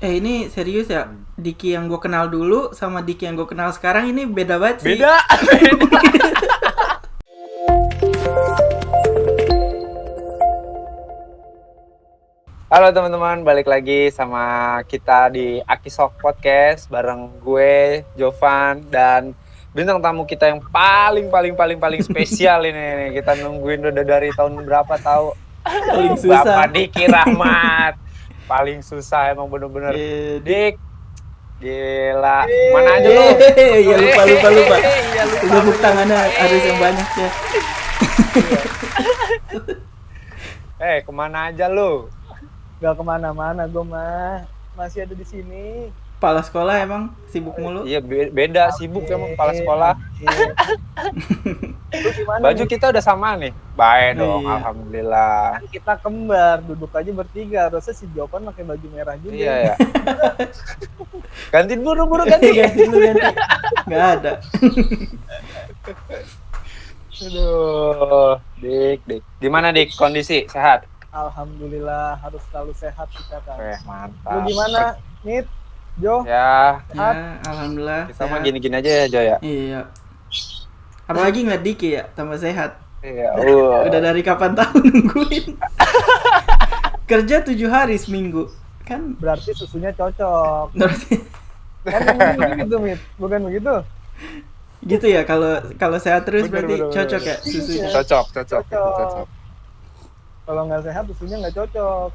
Ini serius ya? Diki yang gue kenal dulu sama Diki yang gue kenal sekarang ini beda banget sih. Beda. Halo teman-teman, balik lagi sama kita di Akisok Podcast bareng gue, Jovan, dan bintang tamu kita yang paling spesial ini. Kita nungguin udah dari tahun berapa tahu? Paling susah. Bapak Diki Rahmat. Paling susah emang bener-bener. Dik, gila. Mana aja lu? Iya lupa. Tepuk tangannya harus yang banyak ya. Kemana aja lu? Gak kemana-mana gue mah, masih ada di sini. Kepala sekolah emang sibuk mulu. Iya beda sibuk emang kepala sekolah. Baju kita udah sama nih. Baik dong, Iya. alhamdulillah. Kita kembar, duduk aja bertiga. Harusnya si Jovan pakai baju merah juga. Iya ya. Ganti buru-buru ganti. Ganti. Nggak ada. Aduh, Dik. Gimana Dik? Kondisi sehat? Alhamdulillah, harus selalu sehat kita kan. Mantap. Lu gimana, Nit? Jo? Ya, Ya, alhamdulillah. kita mah sehat. gini-gini aja ya, Jo ya. Iya. Apalagi nggak Diki ya, tambah sehat. Iya. Udah dari kapan tahu nungguin. Kerja 7 hari seminggu kan? Berarti susunya cocok. Berarti Kan yang begitu, Mit? Bukan begitu? gitu ya, kalau sehat terus Bener, berarti bener. cocok ya susunya. Cocok. Kalau nggak sehat, susunya nggak cocok.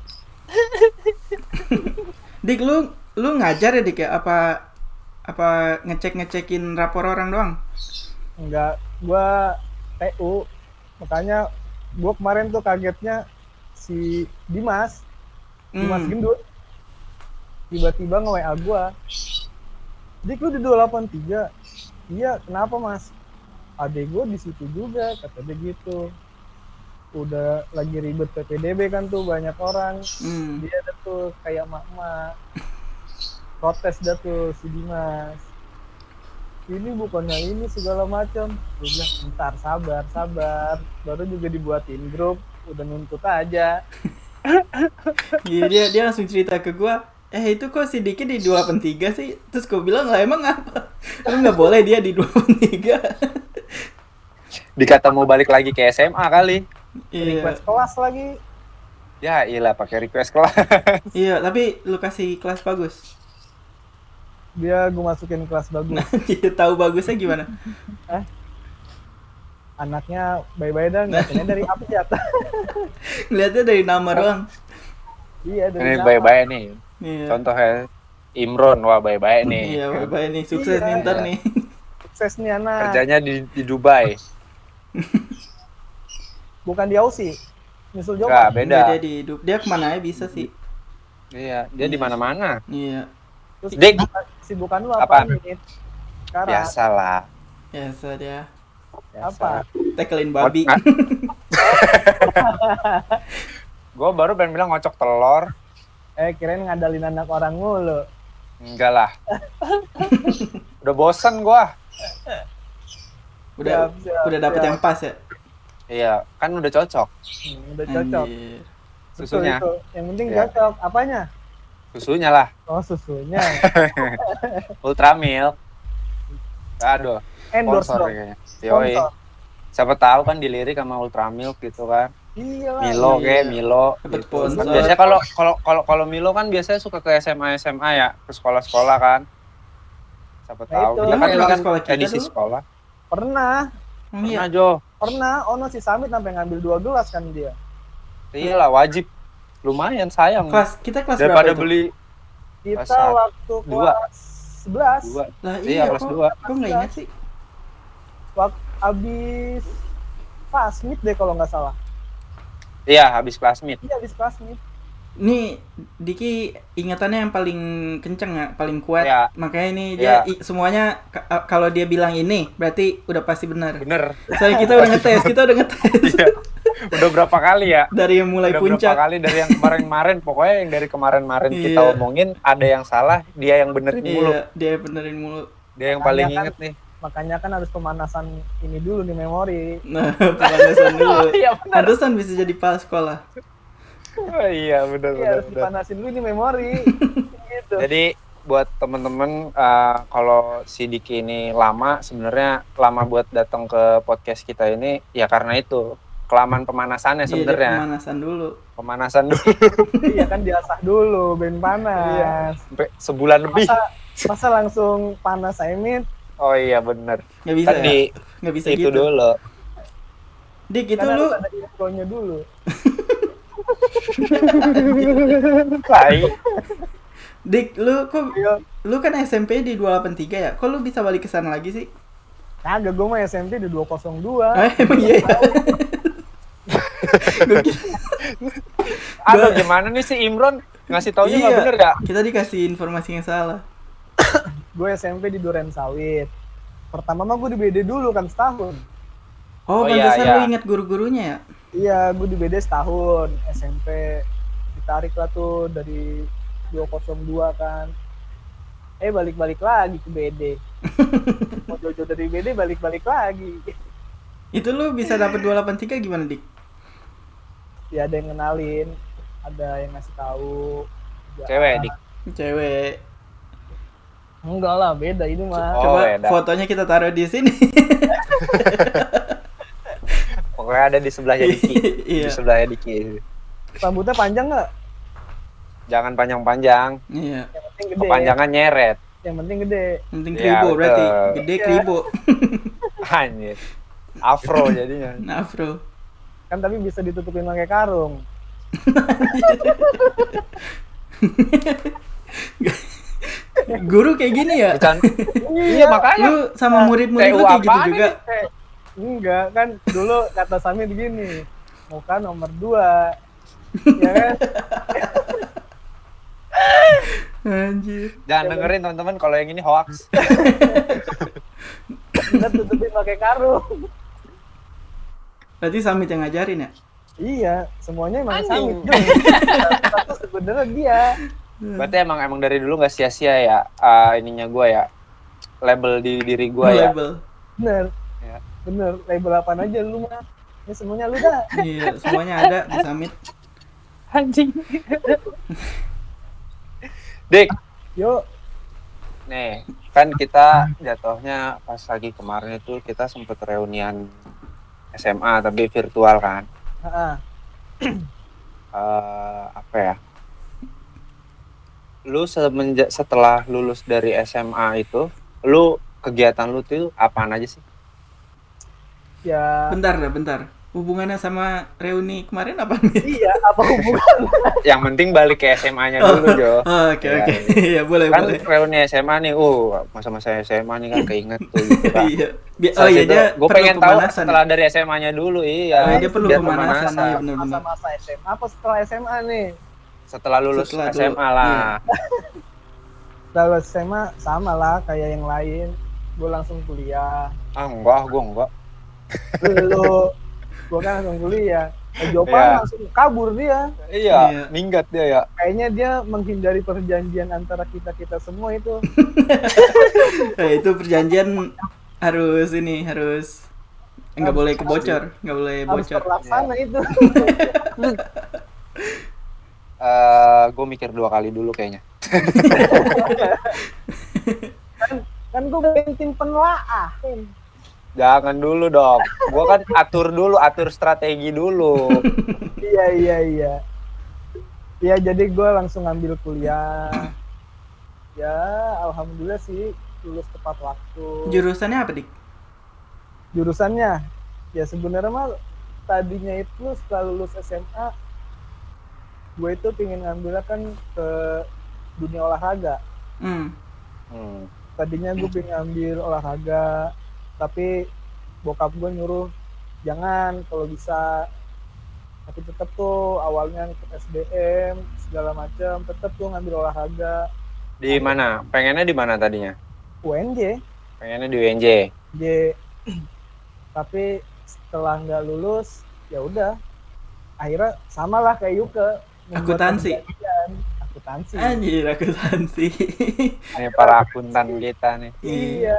Dik, lu ngajar ya Dik ya? Apa ngecekin rapor orang doang? Enggak, gua TU. Makanya gua kemarin tuh kagetnya si Dimas Gendut tiba-tiba nge-WA gua. Dik, lu di 283. Iya, kenapa Mas? Adek gua di situ juga, kata dia gitu. Udah lagi ribet PPDB kan tuh, banyak orang. Dia ada tuh kayak mak-mak. Protes dah tuh si Dimas. Ini bukannya ini segala macam. Gue bilang, ntar sabar. Baru juga dibuatin grup, udah nuntut aja. Iya, dia langsung cerita ke gua. Itu kok si Diki di 283 sih? Terus gua bilang, lah emang apa? Lu nggak boleh dia di 283. Dikata mau balik lagi ke SMA kali. Iya. Request kelas lagi. Ya iyalah pakai request kelas. Iya, tapi lu kasih kelas bagus. Dia gue masukin kelas bagus. Dia tahu bagusnya gimana? Anaknya bye-bye dah, ngeliatnya dari abjad. Ngeliatnya dari nama doang. Iya, dari Ini nama. bye-bye nih. Iya. Contohnya Imron, wah bye-bye nih. Iya, bye nih. Sukses nih ntar nih. Sukses nih anak. Kerjanya di Dubai. Bukan di Aussie. Nyusul Enggak, Jovan. beda. Dia di hidup. Dia kemana aja bisa sih. Iya, dia di mana-mana. Iya. Terus Dik. sibukan lu Apa? apa nih? Sekarang Biasalah. Biasa dia. apa? Tekelin babi. Gue baru pengen bilang ngocok telur. Kirain ngadalin anak orang mulu. Enggak lah. Udah bosen gue. Udah dapet siap. yang pas ya. Iya, kan udah cocok. Udah cocok. Anjir. Susunya. Itu. Yang penting Iya. cocok. Apanya? Susunya lah. Oh, susunya. Ultramilk. Aduh. Endorse Sponsor dong. kayaknya. Yoi. Sponsor. Siapa tahu kan dilirik sama Ultramilk gitu kan. Iya lah. Milo Iya. Milo. Dapet Gitu. Kan sponsor. biasanya kalau Milo kan biasanya suka ke SMA ya, ke sekolah-sekolah kan. Siapa Nah, tahu. itu. Kita kan Emang ini ke kan sekolah kita edisi dulu? sekolah. Pernah. Iya. Pernah Jo. Ono si Samit sampai ngambil 2 gelas kan dia. Iyalah wajib. Lumayan sayang. Kita kelas Daripada berapa itu? beli Kita Kelas satu. waktu Dua. kelas 11 dua. Lah Iya, iya, kelas kok 2. nggak ingat sih? waktu abis Pasmit deh kalau nggak salah. Iya, habis kelas meet. Iya, abis Pasmit. Nih Diki ingatannya yang paling kenceng ya, paling kuat. Iya. Makanya ini dia Iya. semuanya kalau dia bilang ini berarti udah pasti benar. Bener. Soalnya kita udah ngetes. Iya. Udah berapa kali ya? Dari yang mulai Udah puncak. berapa kali dari yang kemarin-kemarin, pokoknya yang dari kemarin-kemarin kita Iya. omongin ada yang salah, dia yang benerin mulu. Iya, dia benerin mulu. Dia yang paling Makanya kan- inget nih. Makanya kan harus pemanasan ini dulu nih, memori. Nah, pemanasan dulu. Iya benar. Pantesan bisa jadi kepala sekolah. Oh, iya benar Iya, benar. harus dipanasin dulu nih memori. Gitu. gitu. Jadi buat temen-temen kalau si Diki ini lama, sebenarnya lama buat datang ke podcast kita ini ya karena itu kelamaan pemanasannya Iya, dia sebenarnya. pemanasan dulu. Pemanasan dulu. Iya kan diasah dulu, ben panas. Sampai sebulan lebih. Masa langsung panas Amit? Oh iya bener. Nggak bisa Kan ya? di Nggak bisa itu gitu. dulu. Dik, itu Kan lu harus ada intronya dulu. Tai. Dik, Iya. lu kan SMP di 283 ya? Kok lu bisa balik ke sana lagi sih? Kagak, gue mah SMP di 202. Emang iya ya? Gua kira- Aduh gimana nih si Imron ngasih taunya nggak Iya, bener ya? kita dikasih informasi yang salah. Gue SMP di Duren Sawit. Pertama mah gue di BD dulu kan setahun. Oh, Oh, iya, pantesan iya. lu ingat guru-gurunya ya? Iya, gue di BD setahun. SMP ditarik lah tuh dari 202 kan. Balik-balik lagi ke BD. Mau jauh-jauh dari BD balik-balik lagi. Itu lu bisa dapet 283 gimana, Dik? Ya ada yang kenalin, ada yang ngasih tahu. Ya, Cewek Dik. Cewek. Enggak lah, beda ini mah. Oh, Coba beda. fotonya kita taruh di sini. Pokoknya ada di sebelahnya Diki. Iya. Di sebelahnya Diki. Rambutnya panjang nggak? Jangan panjang-panjang. Iya. Yang penting gede. Kepanjangan nyeret. Yang penting gede. Penting Iya, kribo berarti. betul. Gede Iya. kribo. Anjir. Afro jadinya. Afro. Kan tapi bisa ditutupin pakai karung. Guru kayak gini ya? Bercanda. Iya makanya. Lu sama murid-murid lu TU kayak gitu apaan juga? Enggak, kan dulu kata Samir gini, muka nomor 2. Ya kan? Anjir. Jangan dengerin teman-teman kalau yang ini hoax. Kita tutupin pakai karung. Berarti Samit yang ngajarin ya? Iya, semuanya emang Anjing. Samir. Tapi sebenarnya dia. Berarti emang dari dulu nggak sia-sia ya ininya gue ya label di diri gue ya. Label. Bener. Ya. Bener, label apaan aja lu mah. Ini semuanya lu dah. Iya, semuanya ada di Samit. Anjing. Dik, Yuk, nih kan kita jatuhnya pas lagi kemarin itu kita sempet reunian SMA tapi virtual kan. heeh. Apa ya? Lu setelah lulus dari SMA itu, lu kegiatan lu tuh apaan aja sih? Ya, Bentar. Hubungannya sama reuni kemarin apa nih? iya, apa hubungan? Yang penting balik ke SMA-nya dulu, Jo. Oke. Iya, Iya, boleh. Kan reuni SMA nih, masa-masa SMA nih kan keinget tuh gitu kan. Iya. Oh iya, dia gue perlu pengen tahu pemanasan. setelah dari SMA-nya dulu, iya. Oh, dia perlu Biar pemanasan, iya benar-benar. Masa-masa SMA apa setelah SMA nih? Setelah lulus Setelah dulu, SMA lah. Setelah SMA sama lah kayak yang lain. Gue langsung kuliah. Gue enggak. Lu, gue kan langsung kuliah. Jopan Iya. langsung kabur dia. Iya, Iya. minggat dia ya. Kayaknya dia menghindari perjanjian antara kita semua itu. Itu perjanjian harus nggak boleh kebocor, nggak boleh Harus bocor. terlaksana itu. Gue mikir 2 kali dulu kayaknya. Kan gue pengen tim penelaah. Jangan dulu dong. Gue kan atur strategi dulu. Iya. Ya jadi gue langsung ngambil kuliah. Ya alhamdulillah sih lulus tepat waktu. Jurusannya apa, Dik? Jurusannya ya sebenarnya mah tadinya itu setelah lulus SMA gue itu pengen ngambil kan ke dunia olahraga. Hmm. Tadinya gue pengen ngambil olahraga tapi bokap gue nyuruh jangan kalau bisa, tapi tetap tuh awalnya ikut SBM segala macam, tetap tuh ngambil olahraga. Di mana? Pengennya di mana tadinya? UNJ Pengennya di UNJ. tapi setelah nggak lulus ya udah akhirnya samalah kayak Yuke, membuat Akuntansi. perjanjian. Akuntansi. Anjir, akuntansi. Ini para akuntan kita nih. Iya.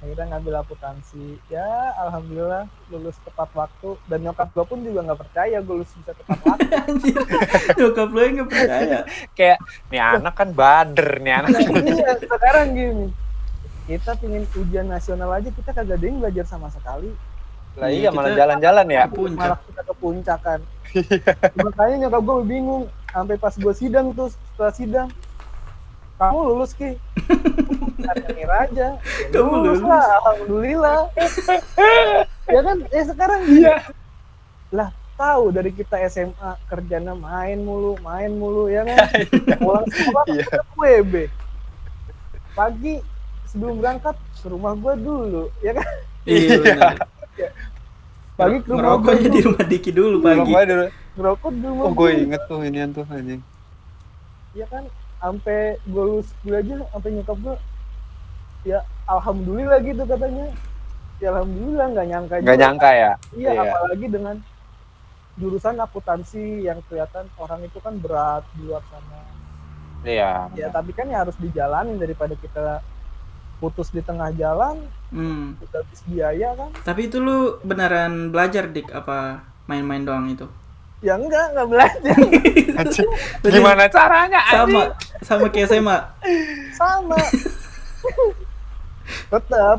akhirnya ngambil akuntansi. Ya alhamdulillah lulus tepat waktu, dan nyokap gue pun juga nggak percaya gue lulus bisa tepat waktu. Anjir. Nyokap lu yang nggak percaya. Kayak nih anak kan bader nih anak. Iya, sekarang gini, kita pingin ujian nasional aja kita kagak ada yang belajar sama sekali, Lah Iya, iya malah kita- jalan-jalan ya. Ke puncak. malah kita ke puncak kan. Makanya nyokap gue bingung sampai pas gue sidang tuh, setelah sidang, kamu lulus Ki? Ngira aja. Ya, Kamu lulus. lah, alhamdulillah. Ya kan, sekarang iya. Lah tahu dari kita SMA kerjanya main mulu ya kan. Pulang sekolah Iya. kita ke WB. Pagi sebelum berangkat ke rumah gue dulu, ya kan. Iya benar. Pagi ke rumah gue Ngerokoknya di rumah Diki dulu pagi. Pokoknya dulu. ngerokok di rumah Oh gue. gue inget tuh inian tuh anjing. Ya kan, sampai gue lulus kuliah aja, sampai nyokap gue, ya alhamdulillah gitu katanya. Ya alhamdulillah, nggak nyangka Nggak juga. nyangka ya. Iya, apalagi dengan jurusan akuntansi yang kelihatan orang itu kan berat di luar sana. Iya. Ya tapi kan ya harus dijalanin daripada kita putus di tengah jalan, udah habis biaya kan. Tapi itu lu beneran belajar Dik apa main-main doang itu? Ya enggak belajar. Anjing. Gimana caranya anjing? Sama kayak SMA. Sama. Tetap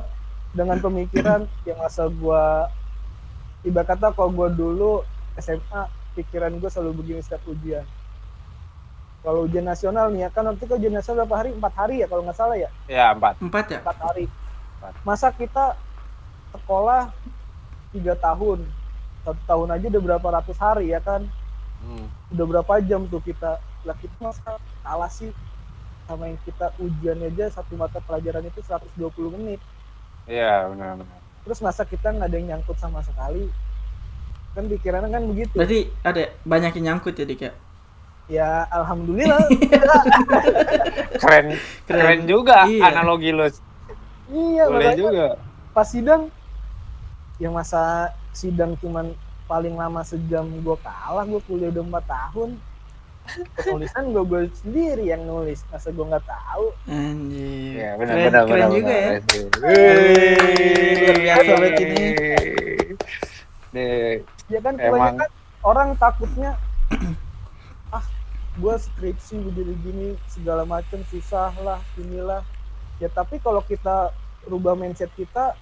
dengan pemikiran yang masa gua, ibarat kata kalau gua dulu SMA, pikiran gua selalu begini setiap ujian. Kalau ujian nasional nih ya kan, waktu itu ujian nasional berapa hari? 4 hari ya kalau nggak salah ya. Ya 4. 4 ya? 4 hari. Masa kita sekolah 3 tahun, 1 tahun aja udah berapa ratus hari ya kan. Udah berapa jam tuh kita. Lah kita masa kalah sih sama yang kita ujiannya aja satu mata pelajaran itu 120 menit. Iya benar-benar. Terus masa kita nggak ada yang nyangkut sama sekali. Kan pikirannya kan begitu. Berarti ada banyak yang nyangkut ya Dik ya? Ya alhamdulillah. Keren juga Iya. analogi lu. Iya, Boleh makanya juga. pas sidang, yang masa sidang cuman paling lama sejam gue kalah, gue kuliah udah 4 tahun. Penulisan gue sendiri yang nulis, masa gue nggak tahu. Anjir. Iya Keren juga ya. Luar biasa banget ini. Ya kan Emang. kebanyakan orang takutnya gue skripsi begini-gini segala macam susah lah inilah. Ya tapi kalau kita rubah mindset kita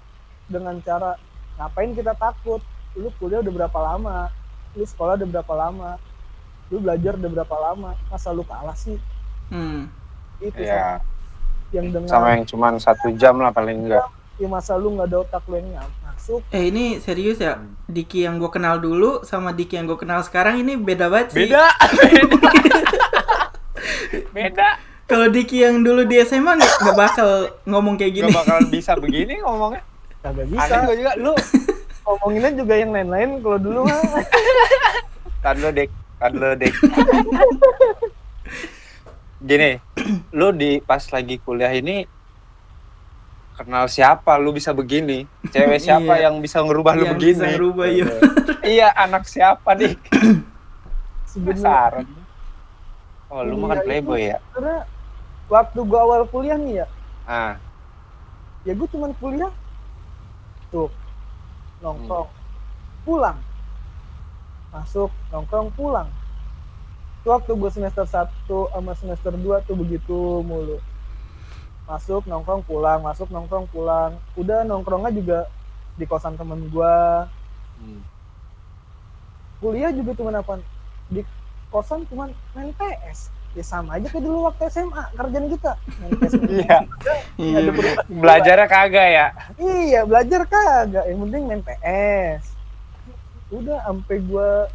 dengan cara ngapain kita takut, lu kuliah udah berapa lama, lu sekolah udah berapa lama, lu belajar udah berapa lama, masa lu kalah sih? Itu Iya. yang dengan Sama yang cuma 1 jam lah paling enggak. ya masa lu nggak ada otak lu yang masuk. Ini serius ya? Diki yang gue kenal dulu sama Diki yang gue kenal sekarang ini beda banget sih. Beda. Kalau Diki yang dulu di SMA nggak bakal ngomong kayak gini. Gak bakalan bisa begini ngomongnya. Kagak bisa. Aneh gue juga lu. Ngomonginnya juga yang lain-lain kalau dulu mah. Kan lo dek. Gini, lu di pas lagi kuliah ini kenal siapa lu bisa begini? Cewek siapa Iya. yang bisa ngerubah lu Yang begini? bisa ngerubah, iya. Iya, anak siapa nih? Sebenarnya Penasaran. Oh, lu mah kan playboy ya? karena waktu gua awal kuliah nih ya, Ah, ya gua cuman kuliah tuh nongkrong, pulang, masuk nongkrong pulang. Itu waktu gua semester 1 sama semester 2 tuh begitu mulu. Masuk nongkrong pulang, masuk nongkrong pulang. Udah nongkrongnya juga di kosan temen gua. Kuliah juga cuman apa? Di kosan cuman main PS. Ya sama aja kayak dulu waktu SMA kerjaan kita. Main PS. iya. Iya. Ada perubahan. Belajarnya kagak ya? Iya, belajar kagak. Yang penting main PS. Udah sampai gua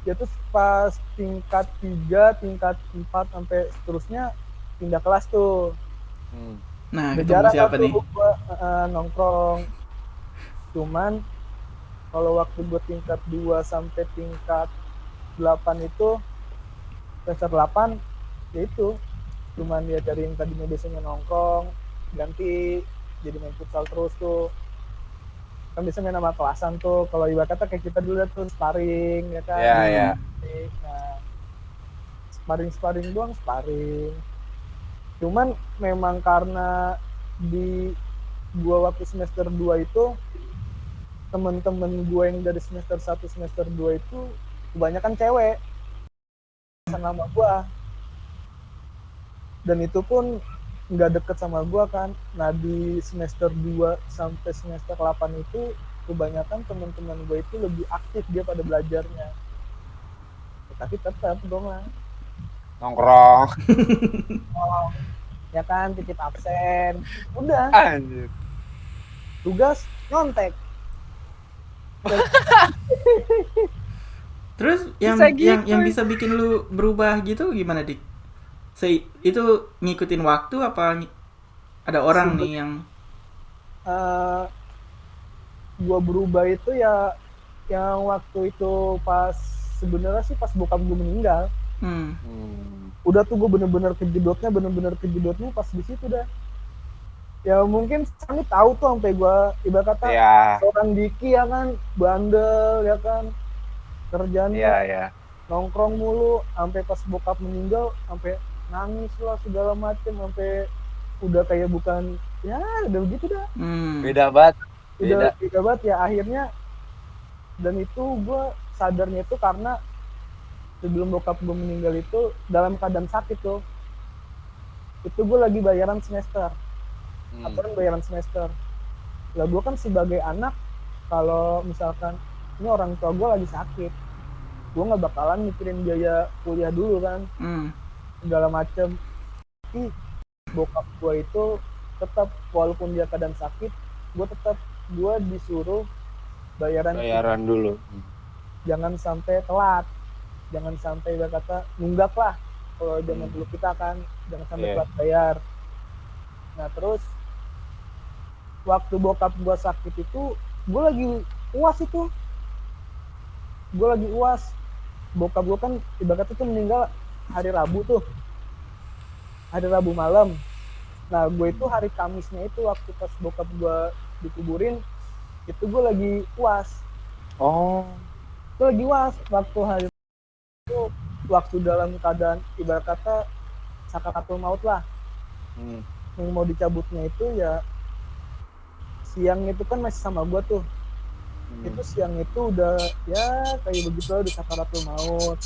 ya terus pas tingkat 3, tingkat 4 sampai seterusnya pindah kelas tuh. Nah, Udah ketemu jarang siapa tuh nih? gua nongkrong. Cuman kalau waktu gua tingkat 2 sampai tingkat 8 itu semester 8 ya itu cuman ya dari yang tadinya biasanya nongkrong ganti jadi main futsal terus tuh. Kan biasanya main sama kelasan tuh. Kalau ibarat kata kayak kita dulu tuh sparring ya kan. Iya, iya. Nah, sparring doang sparring. Cuman memang karena di gue waktu semester 2 itu temen-temen gue yang dari semester 1 semester 2 itu kebanyakan cewek sama gue, dan itu pun nggak deket sama gue kan. Nah di semester 2 sampai semester 8 itu kebanyakan teman-teman gue itu lebih aktif dia pada belajarnya. Tapi tetap gue mah Nongkrong. ya kan titip absen, udah Anjir. tugas nyontek. Terus yang Bisa gitu, yang ya? bisa bikin lu berubah gitu gimana, Dik? Itu ngikutin waktu apa ada orang nih yang Gue berubah itu ya yang waktu itu pas sebenarnya sih pas bokap gue meninggal. Udah tuh gue bener-bener kejedotnya pas di situ dah. Ya mungkin kami tahu tuh sampai gue ibarat kata orang Diki ya kan bandel ya kan kerjanya nongkrong mulu, sampai pas bokap meninggal sampai nangis lah segala macem, sampai udah kayak bukan ya udah begitu dah. Beda banget. Beda banget ya akhirnya. Dan itu gue sadarnya itu karena sebelum bokap gue meninggal itu dalam keadaan sakit tuh, itu gue lagi bayaran semester, aturan bayaran semester. Lah gue kan sebagai anak, kalau misalkan ini orang tua gue lagi sakit, gue nggak bakalan mikirin biaya kuliah dulu kan, segala macem. Tapi bokap gue itu tetap walaupun dia keadaan sakit, gue disuruh bayaran dulu. Jangan sampai telat, jangan sampai kata nunggak lah kalau zaman dulu kita kan, jangan sampai telat bayar. Nah terus waktu bokap gue sakit itu gue lagi UAS bokap gue kan ibaratnya tuh meninggal hari Rabu malam. Nah gue itu hari Kamisnya itu waktu pas bokap gue dikuburin itu gue lagi UAS. Gue lagi UAS waktu hari itu, waktu dalam keadaan ibarat kata sakaratul maut lah. Yang mau dicabutnya itu ya siang itu kan masih sama gue tuh. Itu siang itu udah ya kayak begitu udah sakaratul maut.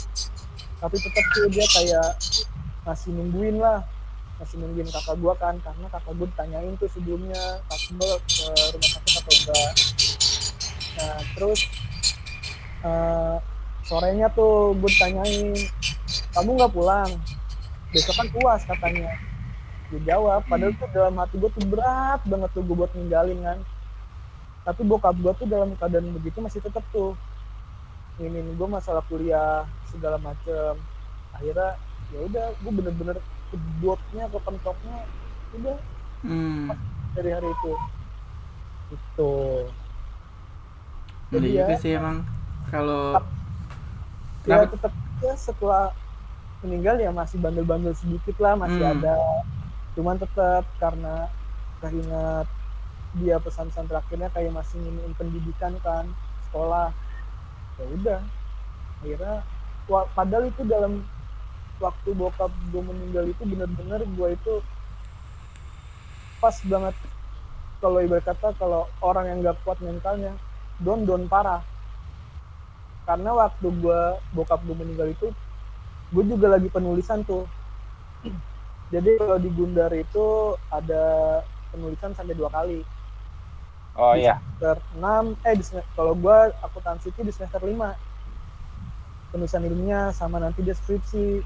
Tapi tetap tuh dia kayak masih nungguin kakak gue kan, karena kakak gue ditanyain tuh sebelumnya kakak ke rumah sakit atau enggak. Nah terus sorenya tuh gue ditanyain, kamu nggak pulang besok kan UAS katanya. Gue jawab, padahal tuh dalam hati gue tuh berat banget tuh gue buat ninggalin kan. Tapi bokap gue tuh dalam keadaan begitu masih tetap tuh ingin gue masalah kuliah segala macem. Akhirnya ya udah gue bener-bener kedotnya kepentoknya udah dari hari itu jadi juga sih emang kalau ya tetap ya setelah meninggal ya masih bandel-bandel sedikit lah masih ada, cuman tetap karena keinget dia pesan-pesan terakhirnya kayak masih ingin pendidikan kan, sekolah, ya udah akhirnya padahal itu dalam waktu bokap gue meninggal itu benar-benar gue itu pas banget, kalau ibarat kata kalau orang yang gak kuat mentalnya down parah. Karena waktu bokap gue meninggal itu gue juga lagi penulisan tuh. Jadi kalau di Gundar itu ada penulisan sampai 2 kali. Di semester 6 kalau gue akuntansi itu di semester 5 penulisan ilmiah sama nanti deskripsi.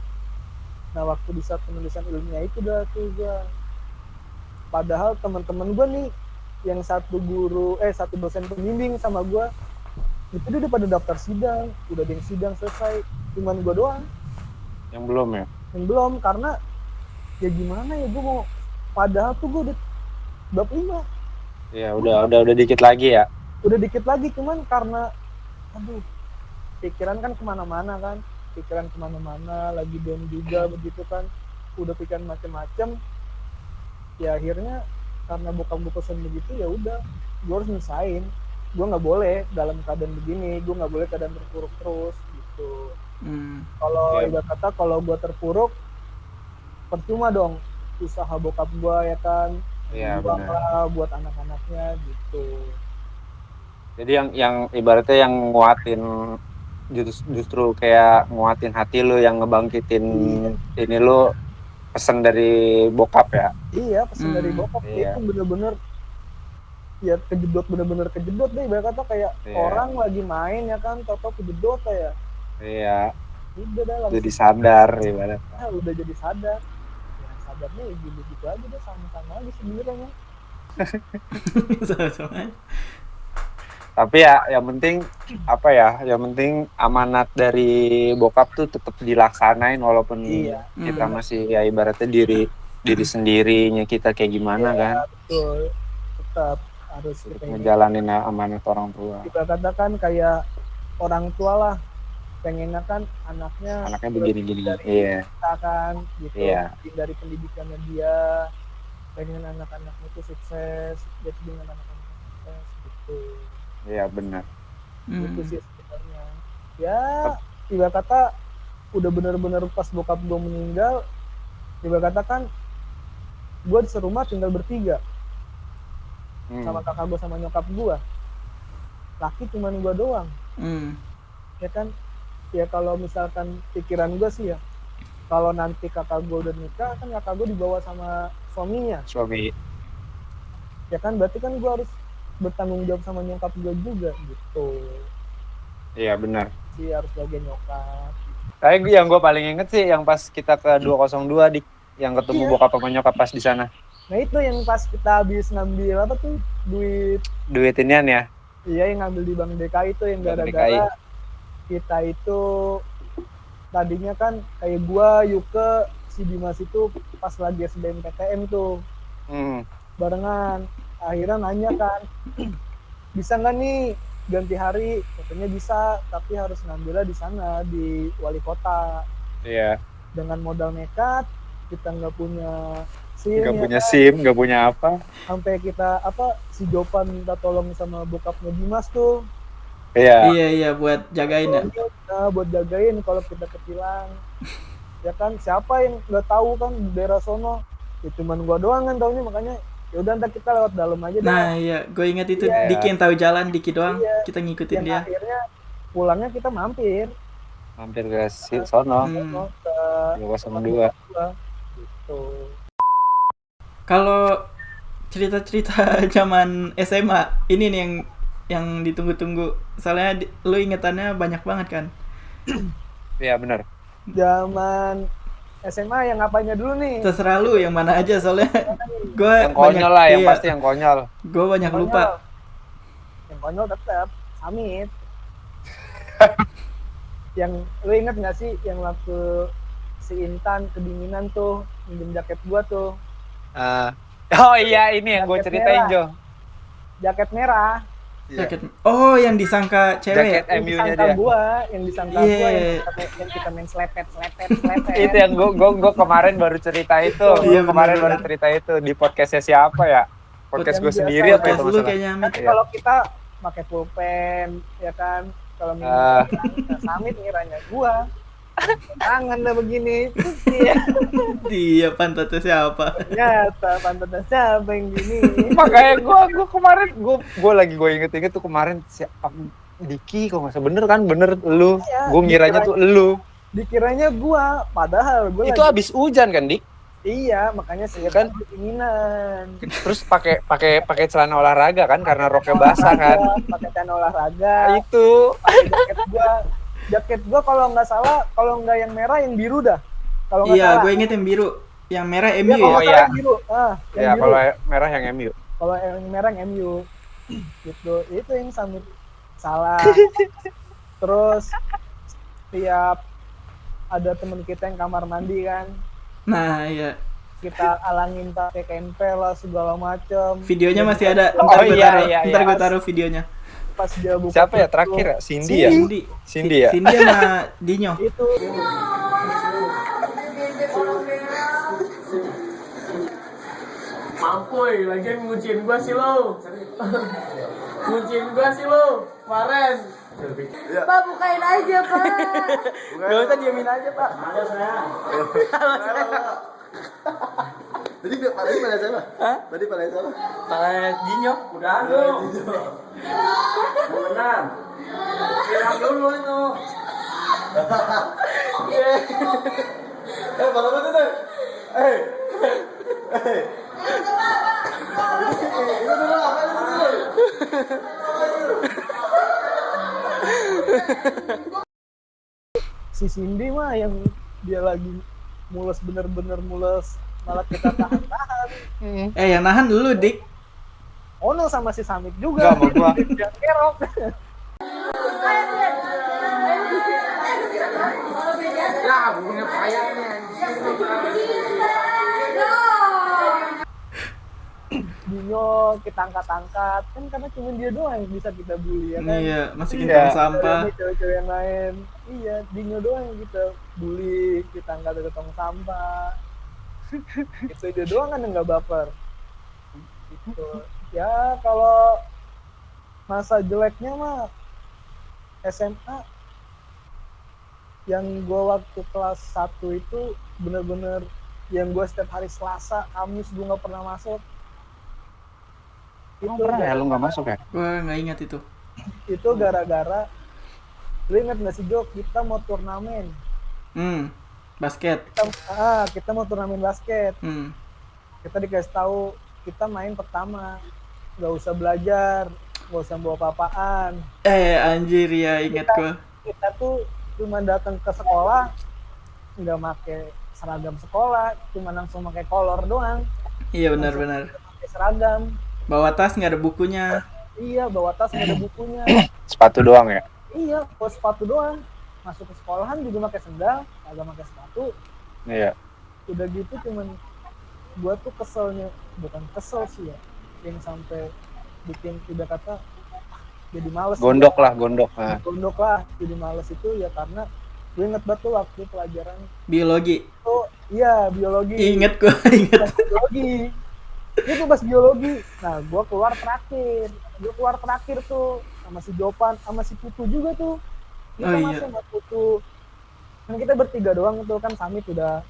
Nah waktu di saat penulisan ilmiah itu udah tuh gue, padahal teman-teman gue nih yang satu dosen pembimbing sama gue itu dia udah pada daftar sidang, udah ada yang sidang selesai, cuman gue doang yang belum karena ya gimana ya gue mau, padahal tuh gue udah bab 5 ya udah dikit lagi cuman karena pikiran kan kemana-mana, lagi down juga begitu kan, udah pikiran macem-macem. Ya akhirnya karena bokap gue pesan begitu, ya udah gue harus nyesain, gue nggak boleh dalam keadaan begini, gue nggak boleh keadaan terpuruk terus gitu. Kalau ibarat kata kalau gue terpuruk percuma dong usaha bokap gue ya kan, Iya, Buang benar. lah buat anak-anaknya gitu. Jadi yang ibaratnya yang nguatin justru kayak nguatin hati lu, yang ngebangkitin Iya. ini lu, pesan dari bokap ya. Iya, pesan dari bokap itu Iya, bener-bener ya kejedot, bener-bener kejedot deh. Ibarat kata kayak iya, orang lagi main ya kan, toto kejedot ya. iya. Udah dah Jadi langsung sadar ibaratnya. udah jadi sadar. Ya sadarnya ya gitu-gitu aja deh, sama-sama aja sebenarnya. Sama-sama. Tapi ya yang penting apa ya? Yang penting amanat dari bokap tuh tetap dilaksanain walaupun Iya, kita Hmm. masih ya ibaratnya diri sendirinya kita kayak gimana iya kan. betul. Tetap harus Tetap kita ini. ngejalanin amanat orang tua. Kita katakan kayak orang tua lah, pengennya kan anaknya Anaknya lebih begini-gini. dari Iya, kita kan gitu, iya, lebih dari pendidikannya dia, pengen anak-anaknya itu sukses, jadi dengan anak-anak sukses gitu. iya benar. Itu Hmm. sih sebenarnya. Ya, ibarat kata udah bener-bener pas bokap gue meninggal, ibarat kata kan gue di serumah tinggal bertiga sama kakak gue sama nyokap gue, laki cuman gue doang. Hmm. Ya kan, ya kalau misalkan pikiran gue sih ya, kalau nanti kakak gue udah nikah kan kakak gue dibawa sama suaminya, Suami. ya kan berarti kan gue harus bertanggung jawab sama nyokap gue juga gitu Iya benar. sih, harus jaga nyokap. Tapi yang gue paling inget sih yang pas kita ke 202 yang ketemu Iya. bokap sama nyokap pas di sana. Nah itu yang pas kita habis ngambil apa tuh duit, Duit inian ya. iya yang ngambil di Bank DKI itu yang Bank gara-gara kita itu tadinya kan kayak gua, Yuke, si Dimas itu pas lagi SBMPTN tuh Hmm. barengan, akhirnya nanya kan bisa nggak nih ganti hari, katanya bisa tapi harus ngambilnya di sana di wali kota. Iya. Dengan modal nekat, kita nggak punya SIM, Gak ya punya kan? SIM, gak punya apa. Sampai kita si Jopan minta tolong sama bokapnya Dimas tuh, Iya. Iya buat jagain ya. buat jagain kalau kita ketilang. Ya kan, siapa yang nggak tahu kan di daerah sono, ya cuman gua doang kan taunya, makanya ya udah ntar kita lewat dalam aja dah. Nah iya, gue ingat itu Iya. Diki yang tahu jalan, Diki doang. Iya. Kita ngikutin Yang dia. akhirnya pulangnya kita mampir Hampir ke sono. Hmm. ke 202. gitu. Kalau cerita-cerita zaman SMA ini nih yang ditunggu-tunggu. Soalnya lu ingetannya banyak banget kan. Iya benar. Zaman SMA yang apanya dulu nih? Terserah lu yang mana aja soalnya gue Yang konyol lah, yang iya, pasti yang konyol. gue banyak Konyol. lupa. Yang konyol tetap Amit. Yang lu inget nggak sih yang waktu si Intan kedinginan tuh minjem jaket gua tuh, Oh iya, ini yang gue Jaket ceritain merah. Jo. jaket merah Jaket. Oh, yang disangka cewek Jaket ya? yang MU-nya disangka dia. gua, yang disangka Iya. gua yang kita main selepet. Itu yang gue kemarin baru cerita itu. Iya, Gua kemarin benar. baru cerita itu di podcastnya siapa ya? Podcast gue Yang biasa sendiri apa Podcast itu lu masalah? kayaknya Amit. Tapi Iya. kalau kita pakai pulpen ya kan, kalau minum Samit ngiranya gua tangan dah begini. Iya, Dia pantatnya siapa? ternyata pantatnya siapa yang gini. Makanya gue kemarin gue lagi inget tuh kemarin siapa Diki kok nggak bener kan, bener lu. Iya, Gue ngiranya tuh lu. Dikiranya gua, padahal gua Itu lagi, habis hujan kan, Dik? iya, makanya sih Iya kan? keinginan. Terus pakai celana olahraga kan karena roknya basah kan. Pakai celana olahraga. Nah, itu. Jaket gua kalau nggak salah, kalau nggak yang merah yang biru dah. Kalau nggak Iya, salah. gue inget yang biru. Yang merah Iya, MU kalau ya? nggak salah iya. yang biru. Yang Ya biru. kalau merah yang MU. Kalau yang merah yang MU. Gitu. Itu yang Samit salah. Terus tiap ada teman kita yang kamar mandi kan, Nah, iya. kita alangin pakai kempel lah segala macem. Videonya masih ada. Oh, Ntar gue iya, taruh, iya, ntar iya. gue taruh videonya. Pas dia buka Siapa ya pintu, terakhir ya? Cindy ya? Cindy ya? Cindy sama Dinyo. itu Mampuy, lagian ngunciin gua sih lo. Ngunciin gua sih lo, kemarin. Pak bukain aja Pak. Gak usah diamin aja, Pak. Tadi pada siapa? Hah? Tadi pada siapa? Pakai Jinyo. Udah dong. Benar. Bilang dulu itu. Mana mana tuh? Ini dulu apa ini dulu? Si Cindy mah yang dia lagi mules, bener-bener mules, malah kita tahan-tahan. Yang nahan dulu dik. Ono sama si Samit juga. Enggak, mau gua. Yang kerok. Lah, punya payahnya. Dinyo kita angkat-angkat kan karena cuma dia doang yang bisa kita bully ya kan. Iya, masukin Iya. tong sampah. Ada cewek-cewek yang lain. Iya, Dinyo doang yang kita bully, kita angkat ke tong sampah. Itu dia doang kan yang nggak baper. Gitu. Ya kalau masa jeleknya mah SMA yang gue waktu kelas 1 itu bener-bener yang gue setiap hari Selasa, Kamis gue nggak pernah masuk. Emang pernah ya lu nggak masuk ya? Gua nggak ingat itu. Itu gara-gara lu inget nggak sih Jo, kita mau turnamen. Basket. Kita mau turnamen basket. Kita dikasih tahu kita main pertama, nggak usah belajar, nggak usah bawa apa-apaan. Anjir ya, ingat gua. Kita tuh cuma datang ke sekolah, nggak pakai seragam sekolah, cuma langsung pakai kolor doang. Iya benar-benar. Pakai seragam. Bawa tas nggak ada bukunya. Iya, bawa tas nggak ada bukunya. Sepatu doang ya? Iya, bawa sepatu doang. Masuk ke sekolahan juga pakai sendal, kagak pakai sepatu. Iya. Udah gitu cuman gua tuh keselnya, bukan kesel sih ya, yang sampai bikin tidak kata jadi males. Gondok lah, gondok. Nah. Gondok lah, jadi males itu ya karena gue inget banget tuh waktu pelajaran Biologi. oh iya biologi. Ingat gua, ingat. Biologi. Itu pas biologi. Nah, gua keluar terakhir tuh sama si Jopan, sama si Putu juga tuh. Kita Oh, masuk iya. sama Putu. Kan kita bertiga doang tuh kan Samit udah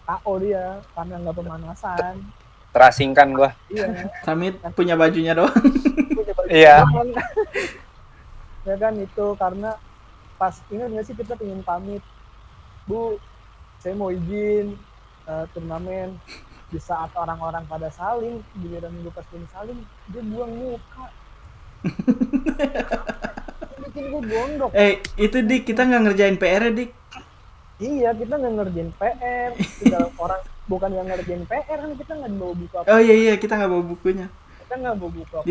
KO dia karena nggak pemanasan. Terasingkan gua. Iya. Samit punya bajunya doang. Punya baju Iya. doang. Ya kan itu karena pas ingat nggak sih kita pengen pamit, Bu, saya mau izin turnamen. Di saat orang-orang pada saling, giliran gue pas pengen saling, dia buang muka. Bikin gue gondok. Itu dik, kita nggak ngerjain PR ya dik. Iya, kita nggak ngerjain PR. Kita orang bukan yang ngerjain PR kan kita nggak bawa buku apa. Oh iya, kita nggak bawa bukunya. Kita nggak bawa buku apa.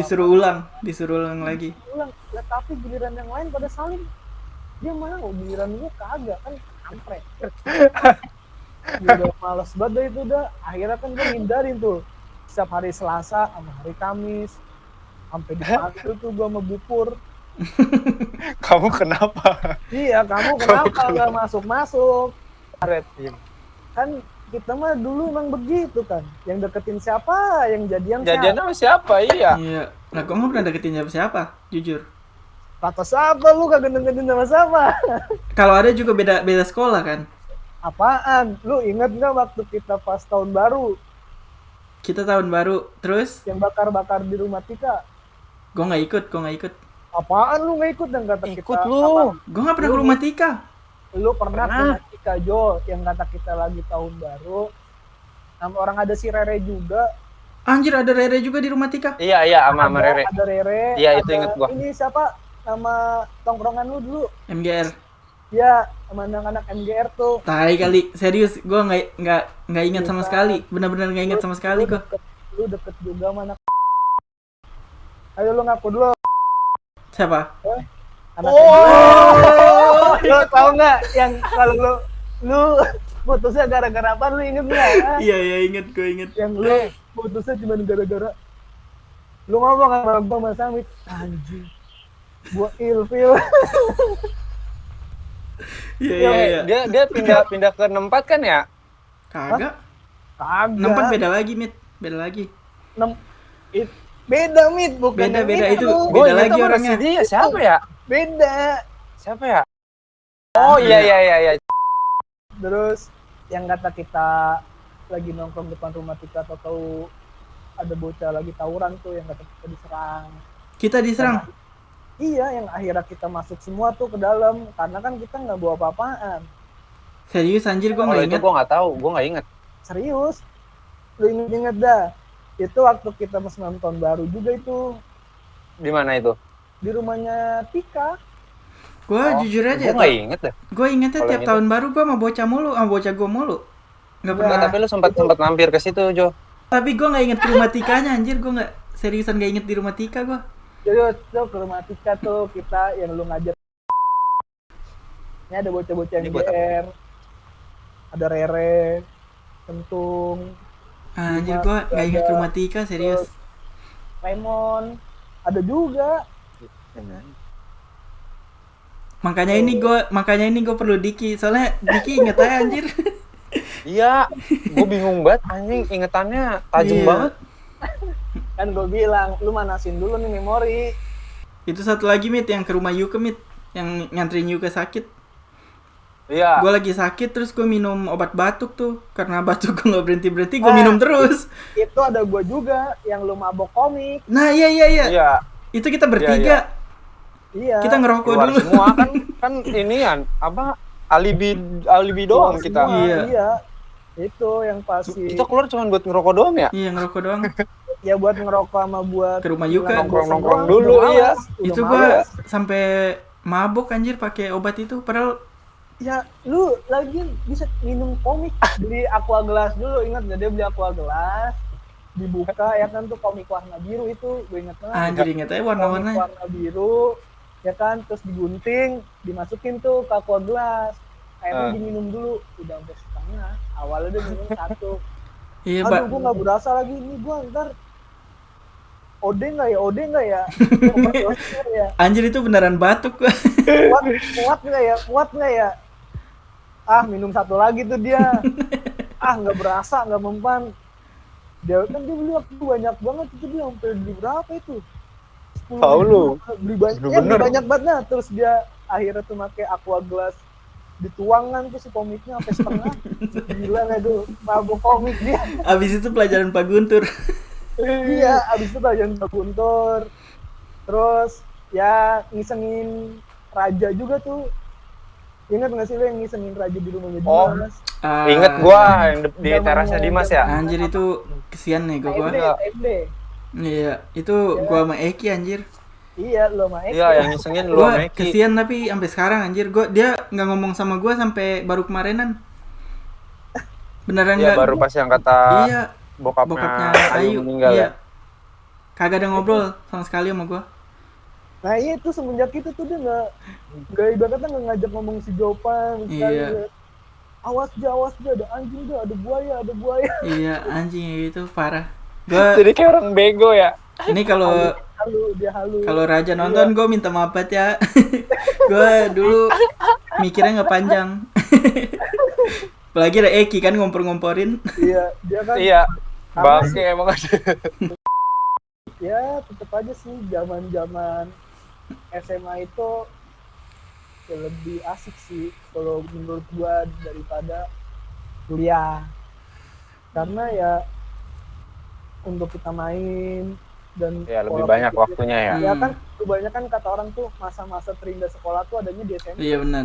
Disuruh ulang lagi. Ulang. Ya, tapi giliran yang lain pada saling, dia mau. Giliran gue kagak kan kampret. Udah males banget itu udah. Akhirnya kan gue hindarin tuh. Setiap hari Selasa sama hari Kamis. Sampai dipanggil tuh gue sama Bupur. Kamu kenapa? Iya, kamu kenapa nggak masuk-masuk? Karet. Kan kita mah dulu emang begitu kan. Yang deketin siapa, yang jadian Jadian siapa. sama siapa? Iya. Iya. Nah, gua nggak pernah deketin siapa, jujur. Kata siapa lu kagak deketin sama siapa? Kalau ada juga beda sekolah kan. Apaan? Lu inget nggak waktu kita pas tahun baru Kita tahun baru, terus yang bakar-bakar di rumah Tika? gua nggak ikut. Apaan lu nggak ikut dan kata Ikut kita? lu. Gua nggak pernah ke rumah Tika. Lu pernah ke Pernah. rumah Tika Jo yang kata kita lagi tahun baru. Sama orang ada si Rere juga. Anjir, ada Rere juga di rumah Tika. Iya, sama Rere. Ada Rere. Iya, itu ada inget gua. Ini siapa? Nama tongkrongan lu dulu. MGR. Ya, sama anak-anak MGR tuh. Tai kali, serius, gua nggak ingat sama sekali. Benar-benar nggak ingat sama sekali gua. Lu deket juga sama anak. Ayo lu ngaku dulu. Siapa? Anak MGR. Lu tau nggak yang kalau lu putusnya gara-gara apa? Lu inget nggak? Iya, inget. Yang lu putusnya cuma gara-gara lu ngomong sama Bang Mas Samit, anjing. Gua ilfil. Iya. Dia pindah ke 64 kan ya? Kagak. Kagak. Nempat beda lagi, Mit. Beda lagi. Beda Mit, bukan Beda yang itu. itu. Beda lagi orangnya. Dia siapa ya? Beda. Siapa ya? Oh iya. Terus yang kata kita lagi nongkrong depan rumah kita, tahu ada bocah lagi tawuran tuh yang kata kita diserang. Kita diserang. Iya, yang akhirnya kita masuk semua tuh ke dalam karena kan kita nggak bawa apa-apaan. Serius anjir gue Kalau nggak itu ingat. gue nggak tahu, gue nggak inget. Serius, lu inget dah. Itu waktu kita pas nonton baru juga itu Di mana itu? di rumahnya Tika. Gue jujur aja Gue nggak inget dah. gue ingetnya Kalau tiap yang tahun baru gue sama bocah mulu, sama bocah gue mulu. Nggak pernah. Enggak, tapi lu sempat mampir ke situ, Jo. Tapi gue nggak inget ke rumah Tikanya anjir, gue nggak seriusan nggak inget di rumah Tika gue. Jadi tuh ke rumah Tika tuh kita yang lu ngajak. Ini ada bocah-bocah yang Ini buat apa? GR. Ada Rere, Kentung, Anjir gue nggak inget ke rumah Tika serius. Lemon, ada juga. Makanya ini gue perlu Diki, soalnya Diki inget aja anjir. Iya, gue bingung banget anjing, ingetannya tajam Iya. banget. Kan gue bilang, lu manasin dulu nih memori. Itu satu lagi Mit yang ke rumah Yuke Mit, yang nganterin Yuke sakit. Iya. Gue lagi sakit terus gue minum obat batuk tuh, karena batuk gue nggak berhenti gue minum terus. Itu ada gue juga yang lu mabok komik. Nah iya. Iya. Itu kita bertiga. Iya. Kita ngerokok Keluar dulu. semua kan ini kan apa alibi doang Keluar kita. semua, Iya. Iya. Itu yang pasti. Kita keluar cuma buat ngerokok doang ya? Iya ngerokok doang. Ya buat ngerokok sama buat Ke rumah Yuka. Nongkrong-nongkrong Udah dulu, malas, iya. udah Itu gue malas. sampai mabok anjir pakai obat itu, padahal Ya lu lagi bisa minum komik, beli aqua gelas dulu, ingat gak dia beli aqua gelas, dibuka ya kan tuh komik warna biru itu, gue inget banget. anjir inget aja Komik warna-warnanya. warna biru, ya kan, terus digunting, dimasukin tuh ke aqua gelas, akhirnya diminum dulu, udah sampai setengah, awalnya dia minum satu. Iya Aduh, Pak. gue nggak berasa lagi, ini gue ntar ode nggak ya, Obat nggak ya, Anjir itu beneran batuk gue. kuat nggak ya, ah minum satu lagi tuh dia, ah nggak berasa, nggak mempan, dia kan dia beli waktu banyak banget itu, dia sampai beli berapa itu, 10.000. Tahu lu. Beli banyak, Bener-bener. beli banyak banget. Nah terus dia akhirnya tuh pakai aqua gelas, dituangkan tuh si komiknya sampai setengah. Gila nggak tuh, mabuk komik dia. Abis itu pelajaran Pak Guntur. Iya, abis itu pelajaran Pak Guntur. Terus ya ngisengin Raja juga tuh. Ingat nggak sih lo yang ngisengin Raja di rumahnya Oh. Dimas? Ingat gua yang di terasnya Dimas ya? Anjir itu kesian nih gua. TFD. Iya, itu gua sama Eki anjir. Iya, lo sama Eki. Iya, yang ngisengin lu Gua sama Eki. kesian tapi sampai sekarang anjir. Dia nggak ngomong sama gua sampai baru kemarinan. Beneran Iya, nggak? baru pas yang kata Iya, bokapnya bokapnya Ayu Ayu. meninggal Iya. ya. Kagak ada ngobrol sama sekali sama gua. Nah iya tuh semenjak itu tuh dia nggak ibaratnya nggak ngajak ngomong si Jopan. Iya. Awas dia, ada anjing dia, ada buaya. Iya, anjing itu parah. Gua Jadi kayak orang bego ya. ini kalau Dia halu. kalau Raja nonton gua minta maaf banget ya. Gua dulu mikirnya nggak panjang. Apalagi ada Eki kan ngompor-ngomporin. Iya, dia kan. Iya. Sama Bangke emang ada. Ya tetep aja sih zaman SMA itu ya lebih asik sih kalau menurut gua daripada kuliah, karena ya untuk kita main dan Ya, lebih pola banyak pikir- waktunya ya. ya kan kebanyakan kata orang tuh masa-masa terindah sekolah tuh adanya di SMP, Iya benar.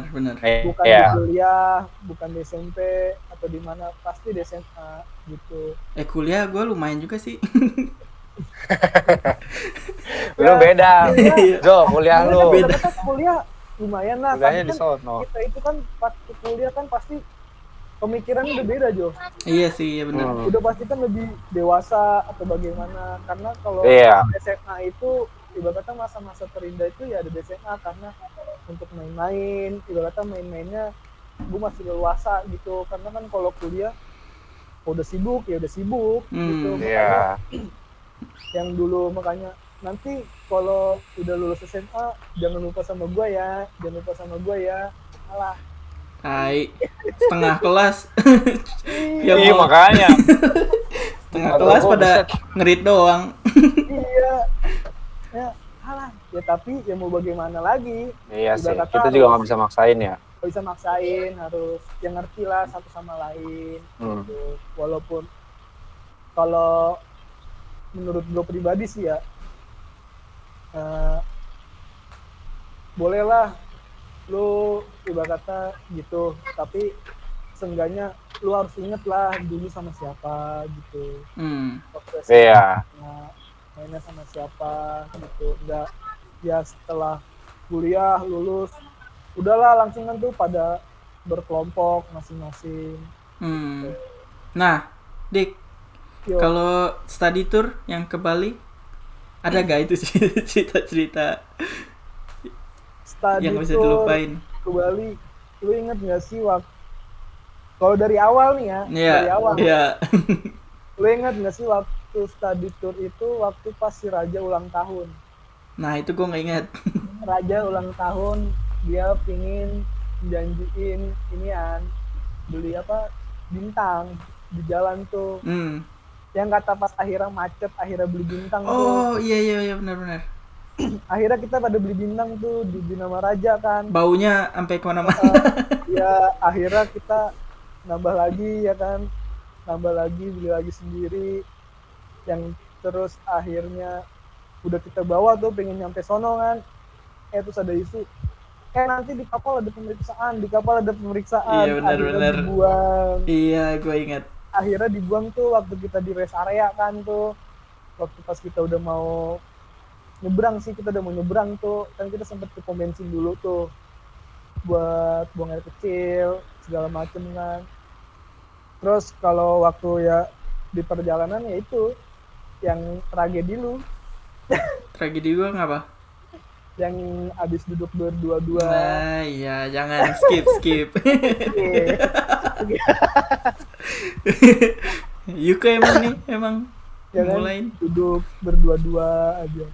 bukan Iya. di kuliah, bukan di SMP atau di mana, pasti di SMA gitu. Kuliah gua lumayan juga sih. Lu beda. Iya. Jo, kuliah lu. Beda. Kata kuliah lumayan lah, Kuliahnya tapi di kan sono. kita itu kan waktu kuliah kan pasti pemikirannya udah beda Jo. Iya sih, iya benar. Udah pasti kan lebih dewasa atau bagaimana, karena kalau Iya. SMA itu ibaratnya masa-masa terindah itu ya ada di SMA, karena untuk main-main, ibaratnya main-mainnya gue masih leluasa gitu, karena kan kalau kuliah udah sibuk ya udah sibuk gitu. Iya. Yang dulu makanya nanti kalau udah lulus SMA jangan lupa sama gue ya, alah. Tai setengah kelas. Ya Iya, mau makanya. setengah Aduh, kelas gua pada buset. ngerit doang. Iya ya alah ya tapi ya mau bagaimana lagi? Iya sih, Ibarat kita kata juga nggak bisa maksain ya. nggak bisa maksain, harus yang ngerti lah satu sama lain. Gitu. Walaupun kalau menurut gue pribadi sih ya, bolehlah lu ibarat kata gitu, tapi seenggaknya lu harus inget lah dulu sama siapa gitu. Waktu SMA, Iya. mainnya sama siapa gitu. Enggak ya setelah kuliah lulus udahlah langsung kan tuh pada berkelompok masing-masing. Nah, Dik, Yo, kalau study tour yang ke Bali ada gak itu cerita-cerita study yang bisa tour dilupain? ke Bali, lu inget nggak sih waktu kalau dari awal nih ya, Iya, dari awal, iya. lu inget nggak sih waktu study tour itu waktu pas si Raja ulang tahun? Nah, itu gue nggak ingat. Raja ulang tahun, dia pingin janjiin inian beli apa bintang di jalan tuh, yang kata pas akhirnya macet akhirnya beli bintang tuh. Oh, iya benar-benar. Akhirnya kita pada beli bintang tuh di nama Raja kan. Baunya sampai kemana-mana. Ya akhirnya kita nambah lagi ya kan, nambah lagi beli lagi sendiri, yang terus akhirnya udah kita bawa tuh pengen nyampe sono kan, terus ada isu nanti di kapal ada pemeriksaan, Iya, benar. akhirnya dibuang. Iya, gue ingat. Akhirnya dibuang tuh waktu kita di rest area kan tuh, waktu pas kita udah mau nyebrang tuh kan, kita sempet ke pom bensin dulu tuh buat buang air kecil segala macem kan. Terus kalau waktu ya di perjalanan ya itu yang tragedi lu Tragedi gue ngapa? yang abis duduk berdua-dua. Nah, iya, jangan skip. Yuka emang Ya kan? mulain. Duduk berdua-dua aja.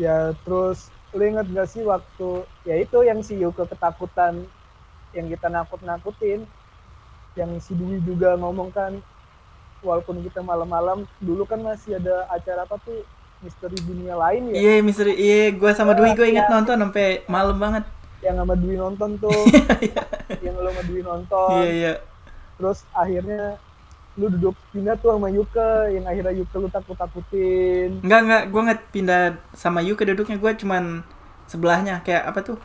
Ya terus lu inget gak sih waktu ya itu yang si Yuka ketakutan, yang kita nakut-nakutin, yang si Dwi juga ngomong kan, walaupun kita malam-malam dulu kan masih ada acara apa tuh, Misteri Dunia Lain ya, Iya, misteri. Iya, gue sama Dwi gue inget nonton sampai malam banget. yang sama Dwi nonton tuh. Yang lo sama Dwi nonton. Iya. Terus akhirnya lu duduk pindah tuh sama Yuka, yang akhirnya Yuka lu takut-takutin. Enggak, gue nggak pindah sama Yuka duduknya, gue cuman sebelahnya, kayak apa tuh?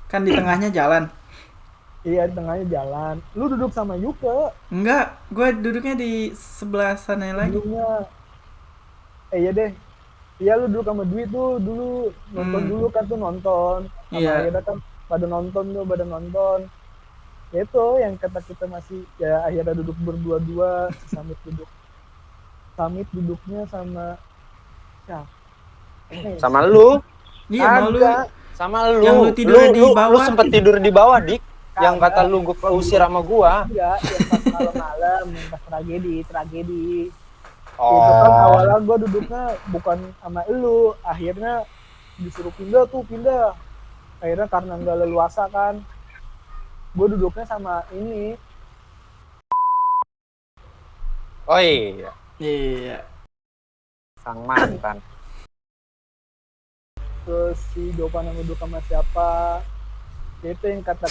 Kan di tengahnya jalan. Iya, di tengahnya jalan. Lu duduk sama Yuka. Enggak, gue duduknya di sebelah sana lagi. Duduknya iya deh. Iya, lu duduk sama Dwi tuh dulu nonton dulu kan tuh nonton. Sama Iya. akhirnya kan pada nonton. Ya itu yang kata kita masih ya akhirnya duduk berdua-dua, si Samit duduknya sama siapa? Sama lu, Iya, malu. Agak. Yang lu tidurnya di bawah. Lu sempet tidur di bawah, Dik. Yang Kagak. kata lu gua usir sama gua. Enggak, yang pas malam-malam, yang pas tragedi. Itu Oh. kan awalnya gue duduknya bukan sama elu, akhirnya disuruh pindah. Akhirnya karena nggak leluasa kan, gue duduknya sama ini. Oh iya, Iya. sang mantan. Terus si Jovan yang duduk sama siapa, itu yang kata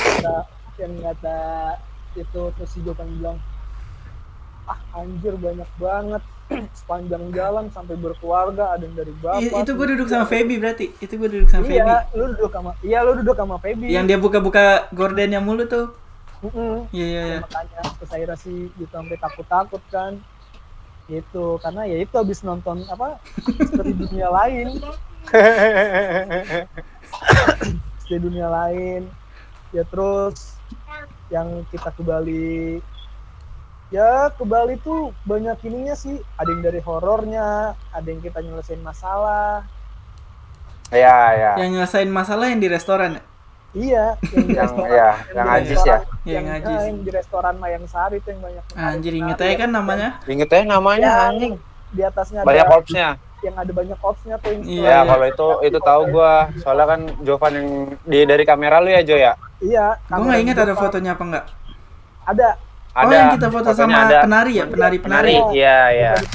itu. Terus si Jovan bilang, anjir banyak banget sepanjang jalan sampai berkeluarga, ada yang dari bapak. Itu gue duduk sama Feby berarti. Itu gue duduk sama Feby. Lu duduk sama Feby. Yang dia buka-buka gordennya mulu tuh. Iya. Makanya terus akhirnya sih gitu sampai takut kan, gitu karena ya itu habis nonton apa Misteri Dunia Lain. Misteri Dunia Lain ya. Terus yang kita ke Bali tuh banyak ininya sih, ada yang dari horornya, ada yang kita nyelesain masalah. Iya. Yang nyelesain masalah yang di restoran. Iya, yang di restoran, yang di Ajis ya. yang Yang Ajis. yang di restoran Mayang Sari itu yang banyak. Anjir, inget aja kan namanya. Inget aja namanya, anjing. Di atasnya Banyak ada opsnya. yang ada banyak opsnya tuh. Yang Iya. Ya, kalau itu tahu gua. Soalnya kan Jovan yang dari kamera lu ya, Jo ya? Iya. Gue nggak ingat ada fotonya apa enggak. Ada. Oh, Ada. yang kita foto Fotonya sama ada. penari ya, penari. Iya.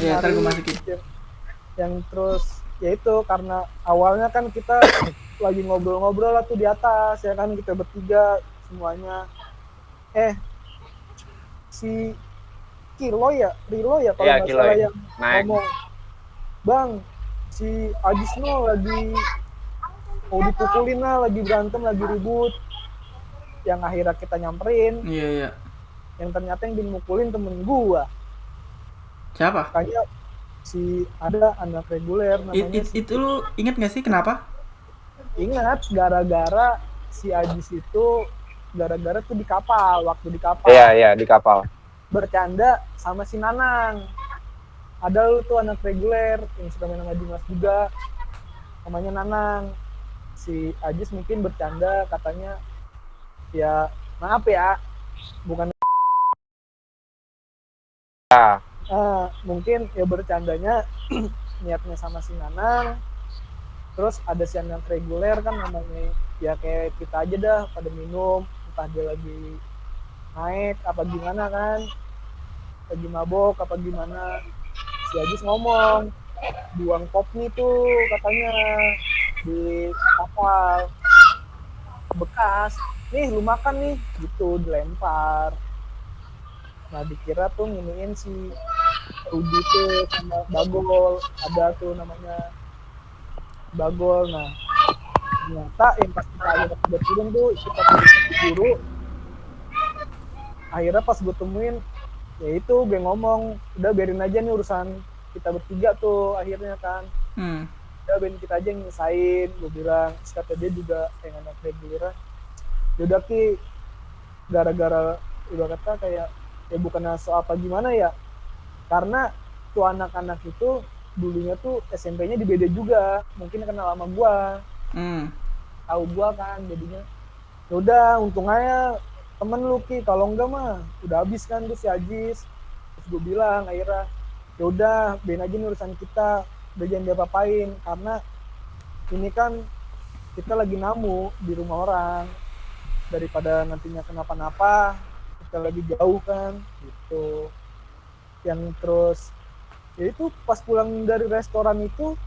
Iya, ntar gue masukin. Yang terus ya itu karena awalnya kan kita lagi ngobrol-ngobrol lah tuh di atas ya kan, kita bertiga semuanya. Si Rilo ya kalau Iya, nggak Kiloy. salah yang Naik. ngomong, Bang, si Ajisno lagi mau dipukulin lah, lagi berantem, lagi ribut. Yang akhirnya kita nyamperin, Iya, iya. yang ternyata yang dimukulin temen gua. Siapa? Makanya ada anak reguler namanya Itu lu inget gak sih kenapa? Ingat, gara-gara si Ajis itu gara-gara tuh di kapal, waktu di kapal Iya, di kapal. bercanda sama si Nanang. Ada lu tuh anak reguler yang suka main sama Dimas juga, namanya Nanang. Si Ajis mungkin bercanda katanya, ya maaf ya, bukan Ya, mungkin ya bercandanya niatnya sama si Nanang. Terus ada si anak reguler kan namanya, ya kayak kita aja dah pada minum, entah dia lagi naik apa gimana kan, lagi mabok apa gimana. Si Ajis ngomong, buang kopnya tuh katanya di kapal bekas, nih lu makan nih, gitu dilempar. Nah dikira tuh nginiin si Rudi tuh sama Bagol, ada tuh namanya Bagol. Nah ternyata yang pas kita akhirnya udah turun tuh kita guru, akhirnya pas gue temuin, ya itu gue ngomong, udah biarin aja nih urusan kita bertiga tuh akhirnya kan, udah biarin kita aja yang nyelesain, gue bilang. Terus kata dia juga yang anak reguler, yaudah Ki, gara-gara udah kata kayak ya bukan soal apa gimana ya, karena tuh anak-anak itu dulunya tuh SMP-nya di beda juga, mungkin kenal sama gua, tahu gua kan, jadinya yaudah untung aja temen lu Ki, kalau enggak mah udah habis kan tuh si Ajis. Terus gue bilang akhirnya, yaudah biarin aja nih urusan kita, udah jangan diapa-apain, karena ini kan kita lagi namu di rumah orang, daripada nantinya kenapa-napa, kita lagi jauh kan gitu. Yang terus ya itu pas pulang dari restoran itu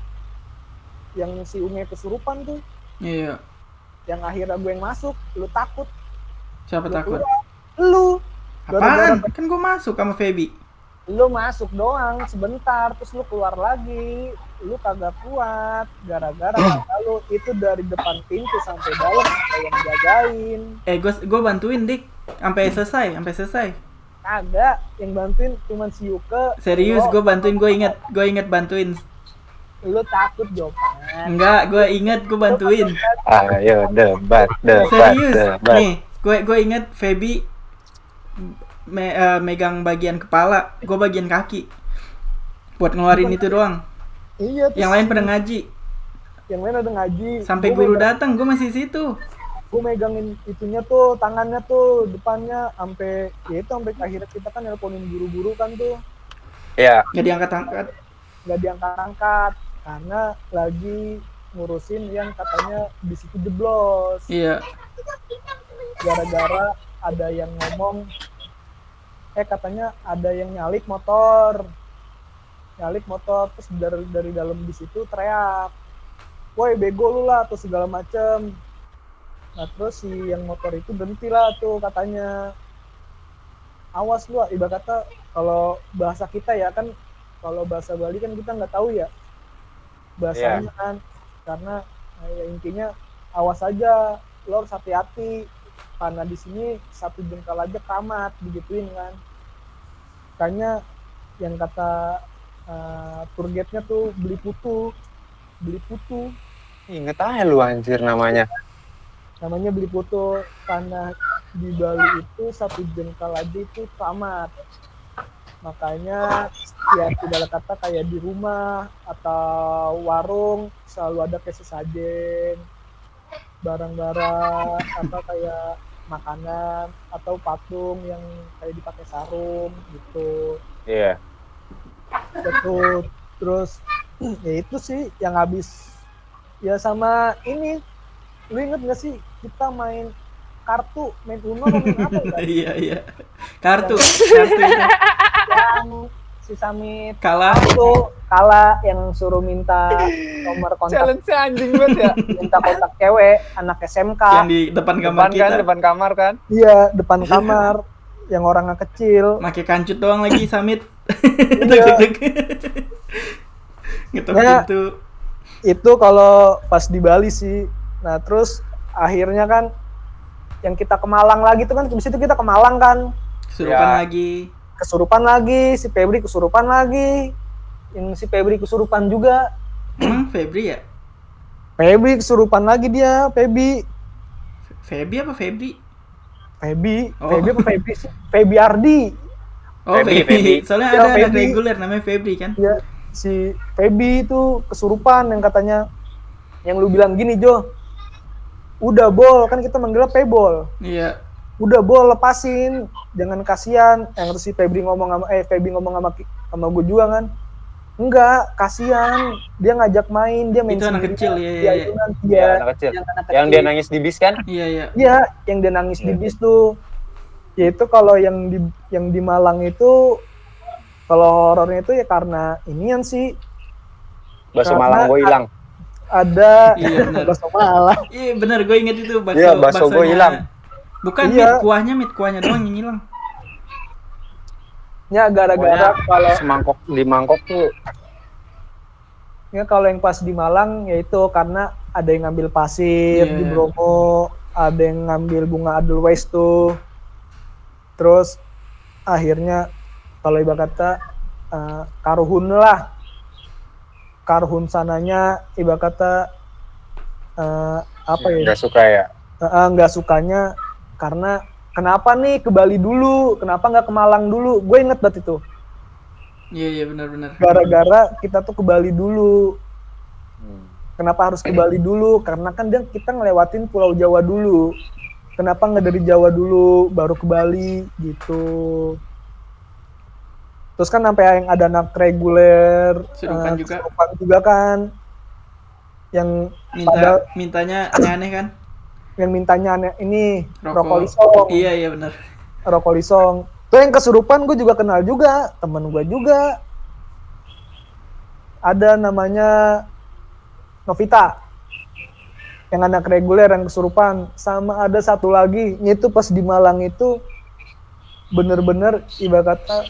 yang si Unge kesurupan tuh, Iya. yang akhirnya gue yang masuk, lu takut. Siapa takut? Lu Apaan? Kan gue masuk sama Feby. lu masuk doang sebentar, terus lu keluar lagi, lu kagak kuat gara-gara kata lu itu dari depan pintu sampai dalam ada yang jagain. Gue bantuin Dik sampai selesai. Kagak, yang bantuin cuman si Yuke. Serius, gue bantuin, gue inget bantuin. Lu takut Jopan. Enggak, gue inget gue bantuin. Ayo debat. Serius, nih, gue inget Feby megang bagian kepala, gue bagian kaki. Buat ngeluarin itu doang. Iya. Yang lain pada ngaji. Yang lain ada ngaji. Sampai guru datang, gue masih situ. Gue megangin itunya tuh, tangannya tuh depannya, sampai ya itu sampai akhirnya kita kan nelponin guru-guru kan tuh. Iya. Gak diangkat-angkat. Nggak diangkat-angkat karena lagi ngurusin yang katanya di situ jeblos. Iya. Gara-gara ada yang ngomong, katanya ada yang nyalip motor terus dari dalam di situ teriak, woi bego lu lah atau segala macem. Nah terus si yang motor itu berhenti lah tuh katanya, awas lu, ibarat kata kalau bahasa kita ya kan, kalau bahasa Bali kan kita nggak tahu ya bahasanya kan, karena ya intinya awas aja, lo harus hati-hati karena di sini satu jengkal aja keramat, digituin kan. Makanya yang kata tour guide-nya tuh beli putu. Ingat aja lu anjir namanya Beli putu, karena di Bali itu satu jengkal aja itu keramat. Makanya ya tidak kata kayak di rumah atau warung selalu ada kayak sesajen, barang-barang apa kayak makanan atau patung yang kayak dipakai sarung gitu. Iya. Betul. Terus ya itu sih yang habis ya. Sama ini, lu inget gak sih kita main kartu, main Uno atau main apa ya? Iya. Kartu itu. Yang si Samit Kalah. Kala yang suruh minta nomor kontak, Challenge anjing banget ya. minta kontak cewek, anak SMK. Yang di depan kamar Depan kita. kan, depan kamar kan. Iya, depan kamar. Yang orangnya kecil. Pakai kancut doang lagi Samit. Iya. Ngetok Ya. pintu. Itu kalau pas di Bali sih. Nah, terus akhirnya kan yang kita ke Malang lagi tuh kan, habis itu kita ke Malang kan. Kesurupan Ya. lagi. Kesurupan lagi, si Febri kesurupan lagi. Yang si Febri kesurupan juga. Emang Febri ya? Febri kesurupan lagi dia, Febri. Febri apa Febri? Febri, Oh. Febri apa Febri sih? Febri Ardi. Oh Febri, Febri. Febri. Soalnya Ya, ada anak Febri. reguler namanya Febri kan? Ya, si Febri itu kesurupan yang katanya, yang lu bilang gini Jo, udah Bol, kan kita manggilnya Pebol. Iya. Udah Bol, lepasin, jangan kasihan. Yang terus si Febri ngomong sama gue juga kan, enggak, kasihan, dia ngajak main, dia main Itu anak sendirian, kecil, iya, di iya. ayunan, Iya, iya. anak kecil. Yang anak Yang kecil. dia nangis di bis kan? Iya, iya. Iya, yang dia nangis di bis tuh. Yaitu kalau yang di Malang itu, kalau horornya itu ya karena inian sih, Bakso Karena- Malang gue hilang. ada Iya, benar. bakso Malang. Iya benar, gue inget itu bakso. Iya, bakso gue baksonya. hilang. Bukan Iya. mit kuahnya doang yang hilang. Ya gara-gara Pokoknya kalau semangkok di mangkok tuh ya kalau yang pas di Malang yaitu karena ada yang ngambil pasir Iya. di Bromo, ada yang ngambil bunga Edelweiss tuh. Terus akhirnya kalau ibarat kata karuhun lah. Karuhun sananya ibarat kata apa ya? nggak suka ya. Nggak sukanya karena kenapa nih ke Bali dulu, kenapa nggak ke Malang dulu? Gue inget banget itu. Iya, iya benar-benar. Gara-gara kita tuh ke Bali dulu. Kenapa harus ke Bali dulu? Karena kan kita ngelewatin Pulau Jawa dulu. Kenapa nggak dari Jawa dulu, baru ke Bali gitu. Terus kan sampai yang ada anak reguler, Kesurupan juga. kesurupan juga kan. Yang Mintanya aneh-aneh kan? yang mintanya ini Rokok. rokok lisong. Iya, iya benar. Rokok lisong. Tuh yang kesurupan gue juga kenal juga, temen gue juga. Ada namanya Novita. Yang anak reguler yang kesurupan. Sama ada satu lagi, itu pas di Malang itu bener-bener ibarat kata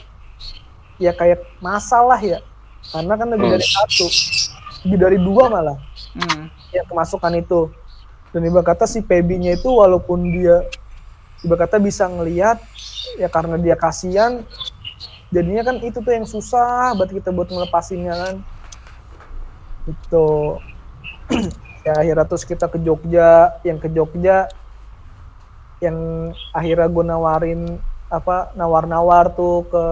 ya kayak masalah ya. Karena kan lebih dari satu. Lebih dari dua malah yang kemasukan itu. Dan ibarat kata si Pebinya itu walaupun dia ibarat kata bisa ngelihat ya karena dia kasihan, jadinya kan itu tuh yang susah buat kita buat ngelepasinnya kan. Itu ya akhirnya terus kita ke Jogja, yang akhirnya gue nawar-nawar tuh ke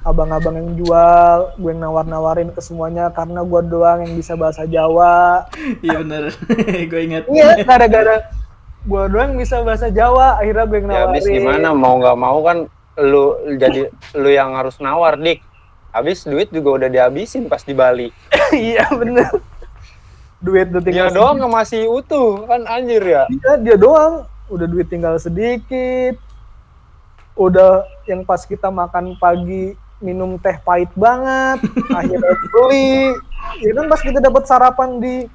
abang-abang yang jual, gue yang nawar-nawarin ke semuanya karena gue doang yang bisa bahasa Jawa. Iya benar. Gue ingat. Iya, gara-gara gue doang bisa bahasa Jawa, akhirnya gue yang Ya nawarin. habis gimana mau nggak mau kan lu yang harus nawar dik. Habis duit juga udah dihabisin pas di Bali. Iya bener. Duit udah Dia tinggal doang nggak masih utuh kan anjir ya. Iya, dia doang. Udah duit tinggal sedikit. Udah yang pas kita makan pagi minum teh pahit banget. Akhirnya beli. Ya kan pas kita dapat sarapan di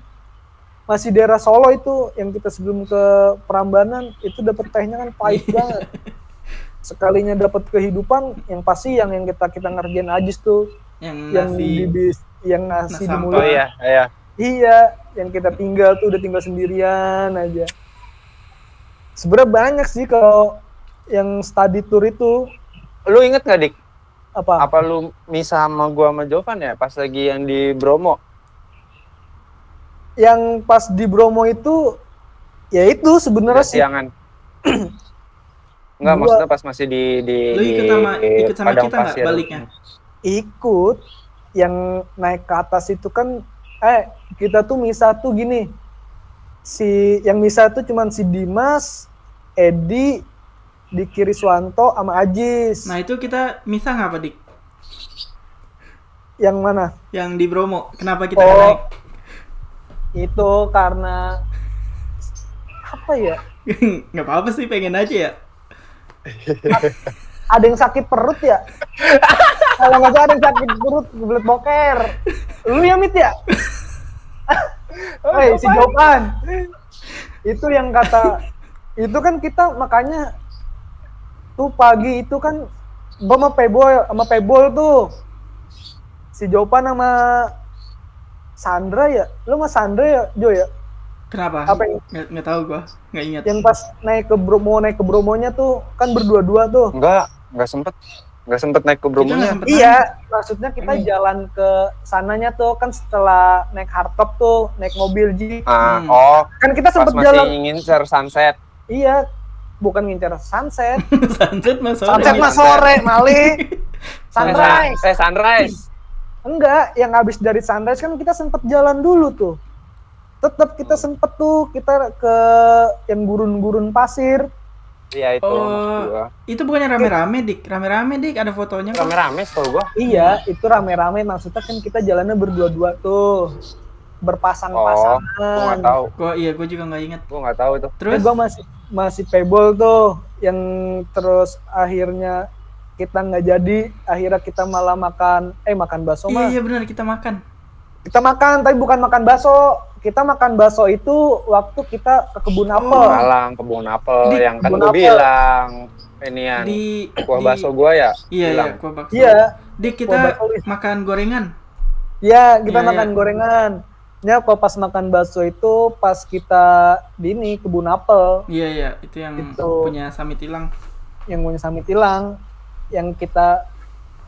masih daerah Solo itu yang kita sebelum ke Prambanan itu dapat tehnya kan pahit banget. Sekalinya dapat kehidupan yang pasti yang kita ngerjain ajis tuh yang di bis, yang nasi di sampah. mulut. Oh iya, iya. Iya, yang kita tinggal tuh udah tinggal sendirian aja. Sebenarnya banyak sih kalau yang study tour itu. Lu inget nggak dik? Apa? Apa lu misah sama gua sama Jovan ya pas lagi yang di Bromo? Yang pas di Bromo itu, ya itu sebenarnya sih. Siangan. Enggak, Gua- maksudnya pas masih di Lu ikut sama Padang kita nggak Pasir. baliknya? Ikut yang naik ke atas itu kan, kita tuh misah tuh gini. Yang misah tuh cuman si Dimas, Edi, Diki Riswanto, sama Ajis. Nah itu kita misah nggak apa dik? Yang mana? Yang di Bromo. Kenapa kita nggak naik? Itu karena apa ya? Nggak apa-apa sih, pengen aja ya. Ada yang sakit perut ya? Kalau nggak ada yang sakit perut, kebelet boker. Lu ya Mit ya? Hei, si Jopan. Itu yang kata, itu kan kita makanya tuh pagi itu kan gua sama Pebol tuh. Si Jopan sama Sandra ya? Lu sama Sandra ya, Jo ya? Kenapa? Apa yang- Nggak tahu gua, nggak ingat. Yang pas naik ke Bromonya tuh kan berdua-dua tuh. Enggak sempet naik ke Kita nggak Bromonya. sempet Iya, maksudnya kita jalan ke sananya tuh kan setelah naik hardtop tuh, naik mobil jeep. Oh, Kan kita pas sempet masih jalan. ngincer sunset. Iya, bukan ngincer sunset. Sunset mas sore. Sunset mah sore, Mali. Sunrise. Sunrise. Enggak, yang habis dari sunrise kan kita sempet jalan dulu tuh. Tetap kita sempet tuh, kita ke yang gurun-gurun pasir. Iya itu maksud gua. Itu bukannya rame-rame dik? Rame-rame dik, ada fotonya kok. Rame-rame setahu gua. Iya, itu rame-rame maksudnya kan kita jalannya berdua-dua tuh. Oh, gua Berpasang-pasangan. nggak tahu. Gua juga nggak ingat. Gua nggak tahu itu. Terus? Gue masih Pebol tuh yang terus akhirnya kita nggak jadi, akhirnya kita malah makan bakso mah. Iya benar kita makan. Kita makan tapi bukan makan bakso. Kita makan bakso itu waktu kita ke kebun apel. Malang kebun apel Di yang kan kebun gua apel. bilang inian Di kuah bakso gua ya. Iya bilang. iya, kuah bakso. Iya, Dik Kuah kita bakso. makan gorengan. iya kita Iya, makan iya. gorengan. Ya, kalau pas makan bakso itu pas kita di ini kebun apel Iya iya, itu yang Itu. punya Samit hilang. yang punya Samit hilang, yang kita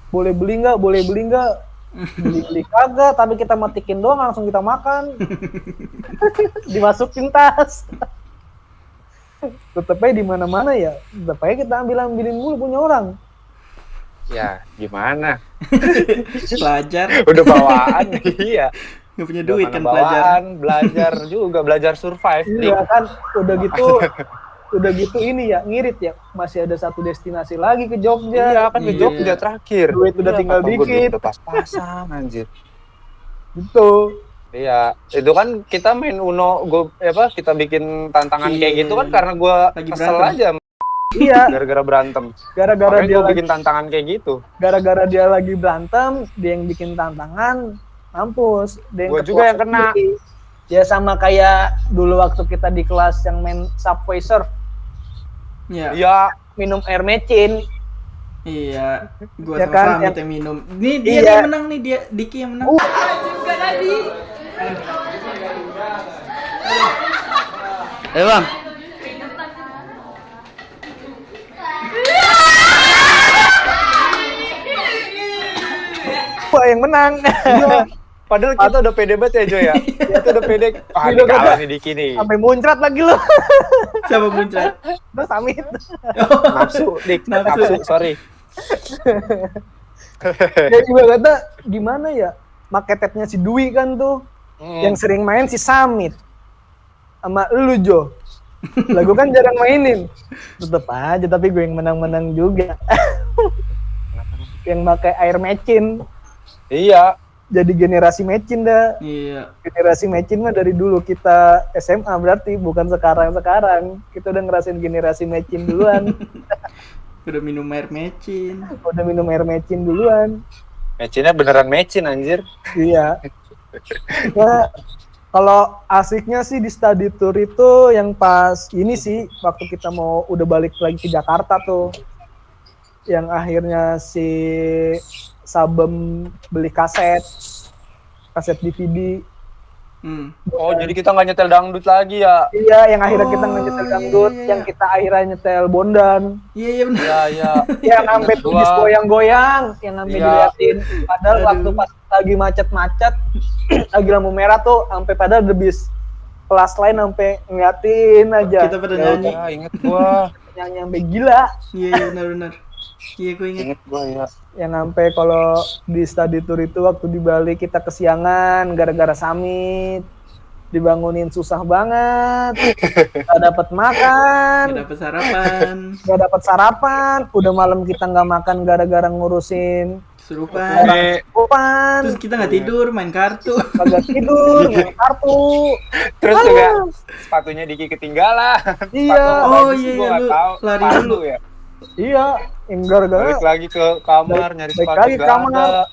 boleh beli nggak, beli kagak, tapi kita matikin doang langsung kita makan. Dimasukin tas. Tetep aja di mana-mana ya, tetep aja kita ambilin mulu punya orang. Ya, gimana? Pelajar Udah bawaan iya. nggak punya Udah duit mana kan pelajar. bawaan, belajar juga, belajar survive. Dik. Iya kan, udah gitu ini ya, ngirit ya, masih ada satu destinasi lagi ke Jogja. Iya kan ke Iya. Jogja terakhir. Duit udah Iya, tinggal kata gua, dikit. duit udah pas-pasan anjir. Gitu. Iya, itu kan kita main Uno, kita bikin tantangan Iya. kayak gitu kan karena gua Lagi kesel berantem. aja Iya, gara-gara berantem. gara-gara Makanya dia gua lagi bikin tantangan kayak gitu. gara-gara dia lagi berantem, dia yang bikin tantangan, mampus. Dia Gua ketua juga yang kena. sendiri. Ya sama kayak dulu waktu kita di kelas yang main Subway Surf, Iya. Iya, minum air mecin. Iya, gua Ya sama kan, Samit yang- yang minum. Nih dia Iya. yang menang nih, dia Diki yang menang. Eh bang, Wah, yang menang. iya. Padahal kita udah pede banget ya, Jo ya. Kita udah pede. Ah, Udah kalah pede. nih Diki nih. Sampai muncrat lagi lu. siapa muncrat? Terus Samit. Nafsu, Dik. Nafsu. Nafsu, sorry. Ya juga kata gimana ya? Marketnya si Dwi kan tuh. Yang sering main si Samit. Sama lu Jo. Lah gue kan jarang mainin. Tetep aja tapi gue yang menang-menang juga. Yang pakai air mecin. Iya. Jadi generasi mecin dah. Iya. Generasi mecin mah dari dulu kita SMA berarti bukan sekarang. Kita udah ngerasain generasi mecin duluan. Udah minum air mecin. Udah minum air mecin duluan. Mecinnya beneran mecin anjir. Iya. Nah, kalau asiknya sih di study tour itu yang pas ini sih waktu kita mau udah balik lagi ke Jakarta tuh. Yang akhirnya si Sabem beli kaset DVD. Oh, jadi kita nggak nyetel dangdut lagi ya? Iya, yang akhirnya kita Oh, nyetel iya, dangdut, iya, yang iya. kita akhirnya nyetel bondan, Iya iya benar. Iya, iya. yang sampai Ingat tubis gua. goyang-goyang, yang sampai Iya. diliatin. Padahal Aduh. waktu pas lagi macet-macet, lagi lampu merah tuh, sampai pada debis kelas lain sampai ngeliatin aja. Kita pada Ya nyanyi. udah, Ya, inget gua. nyanyi sampai gila. Iya iya benar. Iya gue inget. Inget gua ya. Yang sampai kalau di study tour itu waktu di Bali kita kesiangan gara-gara Samit. Dibangunin susah banget. Gak dapet makan. Nggak dapet sarapan. Gak dapat sarapan, udah malam kita nggak makan gara-gara ngurusin Kesurupan. Nih, kupan, Terus kita nggak tidur, main kartu. kagak tidur, main kartu. terus juga sepatunya Diki ketinggalan. Iya. Sepatu Oh, bagus, iya, gua iya, nggak lu tahu. lari Sepatu dulu. ya. Iya, yang gara-gara Balik lagi ke kamar nyari Balik sepatu lagi ke gak kamar. ada.